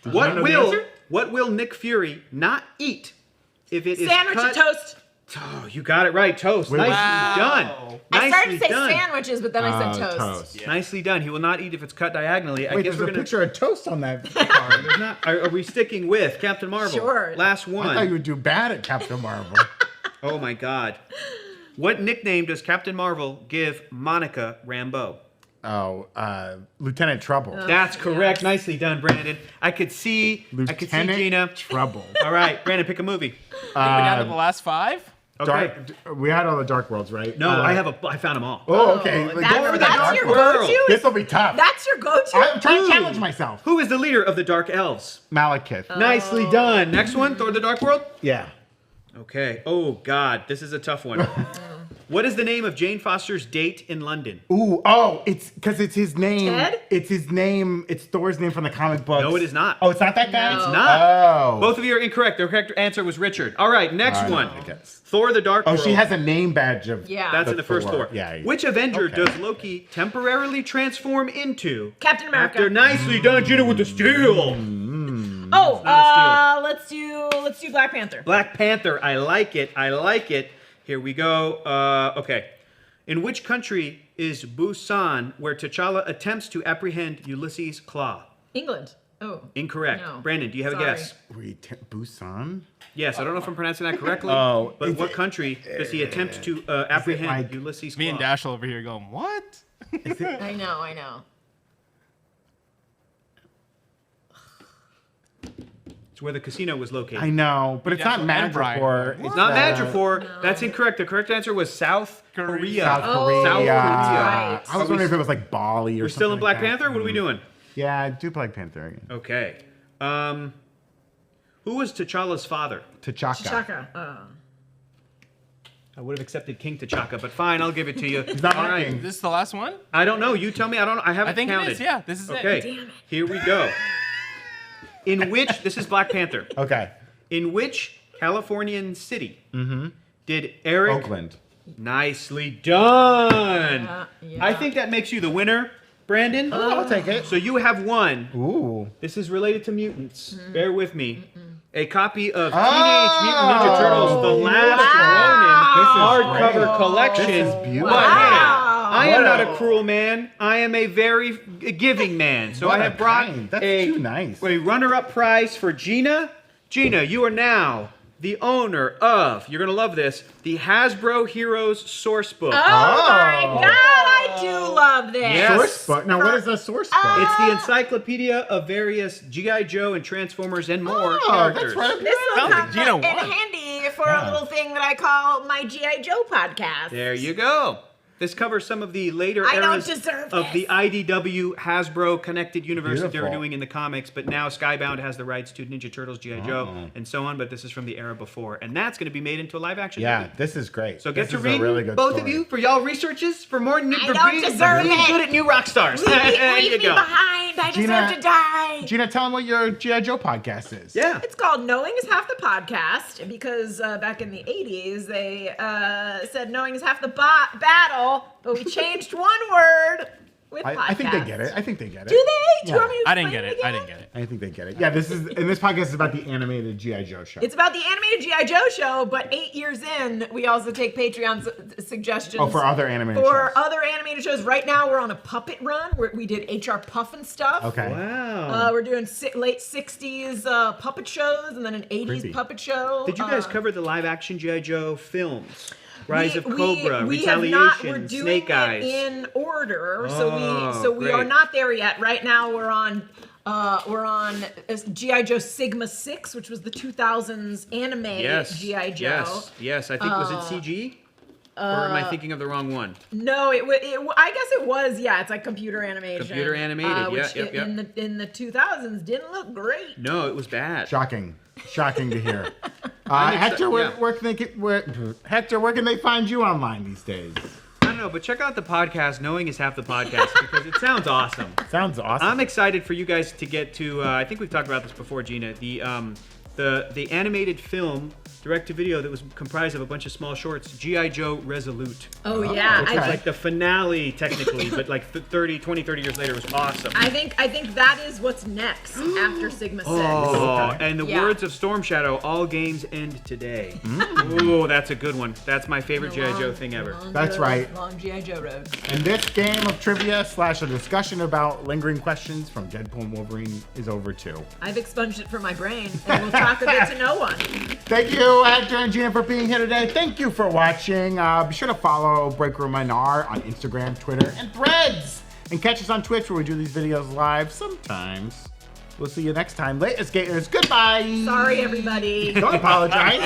know the answer? What will Nick Fury not eat if it is Sandwich cut? and toast. Oh, you got it right. Toast. Wait, Nicely wow. done. I started Nicely to say done. sandwiches, but then I said toast. Yeah. Nicely done. He will not eat if it's cut diagonally. I Wait, guess there's we're a gonna. picture of toast on that card. There's not. Are we sticking with Captain Marvel? Sure. Last I one. thought you would do bad at Captain Marvel. Oh my God. What nickname does Captain Marvel give Monica Rambeau? Oh, Lieutenant Trouble. That's correct. Nicely done, Brandon. I could see Lieutenant Gina. Trouble. All right, Brandon, pick a movie. We're down to the last 5. Okay. We had all the Dark Worlds, right? No, I found them all. Oh, okay. Oh, Like, go over the that's Dark your World. go-to? This will be tough. That's your go-to? I'm trying to challenge myself. Who is the leader of the Dark Elves? Malekith. Nicely done. Next one, Thor: The Dark World. Yeah. Okay. Oh God, this is a tough one. What is the name of Jane Foster's date in London? Ooh, it's because it's his name. Ted? It's his name. It's Thor's name from the comic books. No, it is not. Oh, it's not that guy? No. It's not. Oh. Both of you are incorrect. The correct answer was Richard. All right, next Right, one. I guess. Thor: The Dark Oh, World. she has a name badge of. Yeah. That's in the first Thor. Yeah. Which Avenger Okay. does Loki temporarily transform into? Captain America. After nicely done, Gina with the steal. Oh, not let's do Black Panther. Black Panther. I like it. I like it. Here we go. Okay. In which country is Busan, where T'Challa attempts to apprehend Ulysses Claw? England. Oh. Incorrect. No. Brandon, do you have a Sorry. guess? Busan? Yes, I don't know if I'm pronouncing that correctly. Oh, but is what it- country does he attempt to apprehend like- Ulysses Me and Claw? Dashiell over here going, what? I know. It's where the casino was located. I know, but it's not That's what Brian- Madripoor. It's not Madripoor. That's incorrect. The correct answer was South Korea. South Oh, Korea. South Korea. right. I was wondering if it was like Bali or We're something. still in Black like that. Panther? What are we doing? Yeah, do Black Panther again. Okay. Who was T'Challa's father? T'Chaka. Chaka. I would have accepted King T'Chaka, but fine, I'll give it to you. He's not All my right. king. This is the last one? I don't know. You tell me. I don't know. I haven't I think counted. it is. Yeah, this is Okay. it. Damn it. Here we go. In which this is Black Panther. Okay. In which Californian city did Eric Oakland. Nicely done. Yeah. I think that makes you the winner, Brandon. I'll take it. So you have won. Ooh. This is related to mutants. Bear with me. A copy of Oh! Teenage Mutant Ninja Turtles: The Last Wow. Ronin hardcover great. collection. This is beautiful. But hey, Wow. I am What not a- a cruel man. I am a very giving man. So What I a have brought kind. That's a, too nice. a runner-up prize for Gina. Gina, you are now the owner of, you're going to love this, the Hasbro Heroes Sourcebook. Oh my God, I do love this. Yes. Source book. Now, what is a source book? It's the encyclopedia of various G.I. Joe and Transformers and more Oh, characters. that's right. This will Sounds like come Gina in won. handy for a little thing that I call my G.I. Joe podcast. There you go. This covers some of the later I don't eras deserve of this. the IDW Hasbro connected universe that they were Beautiful. doing in the comics, but now Skybound has the rights to Ninja Turtles, G.I. Joe, and so on, but this is from the era before. And that's going to be made into a live action Yeah, movie. this is great. So get This to is read, a really good both story. of you, for y'all researches, for more for don't being, deserve being it. good at new rock stars. There Leave you me go. behind. I Gina- deserve to die. Gina, tell them what your G.I. Joe podcast is. Yeah. It's called Knowing is Half the Podcast because back in the 80s they said knowing is half the battle, but we changed one word with podcast. I think they get it. I think they get it. Do they? Do you Yeah. want me to I didn't explain get it. I didn't get it. I think they get it. Yeah, this podcast is about the animated G.I. Joe show. It's about the animated G.I. Joe show, but 8 years in, we also take Patreon suggestions. for other animated For shows. other animated shows. Right now, we're on a puppet run. We did HR Puffin stuff. Okay. Wow. We're doing late 60s puppet shows and then an 80s Creepy. puppet show. Did you guys cover the live action G.I. Joe films? Rise of We Cobra, we Retaliation, have not, we're doing Snake it Eyes. in order, Oh, so we are great. not there yet. Right now, we're on GI Joe Sigma 6, which was the 2000s anime GI Joe. Yes. I think was it CG? Or am I thinking of the wrong one? No, I guess it was. Yeah, it's like computer animation. Computer animated, which yep. in the 2000s didn't look great. No, it was bad. Shocking to hear. I'm Hector, exci- where can they find you online these days? I don't know, but check out the podcast. Knowing is half the podcast because it sounds awesome. Sounds awesome. I'm excited for you guys to get to. I think we've talked about this before, Gina. The animated film direct-to-video that was comprised of a bunch of small shorts, G.I. Joe Resolute. Oh yeah, okay. It's like the finale technically, but like 30 years later, it was awesome. I think that is what's next after Sigma 6. Oh, and the Yeah. words of Storm Shadow, all games end today. Ooh, that's a good one. That's my favorite G.I. Joe thing ever. That's right. Long G.I. Joe road. And this game of trivia / a discussion about lingering questions from Deadpool and Wolverine is over too. I've expunged it from my brain and will talk of it to no one. Thank you, Hector and Gina, for being here today. Thank you for watching. Be sure to follow Breakroom NR on Instagram, Twitter, and Threads. And catch us on Twitch where we do these videos live sometimes. We'll see you next time. Latest Gators, goodbye. Sorry, everybody. Don't apologize.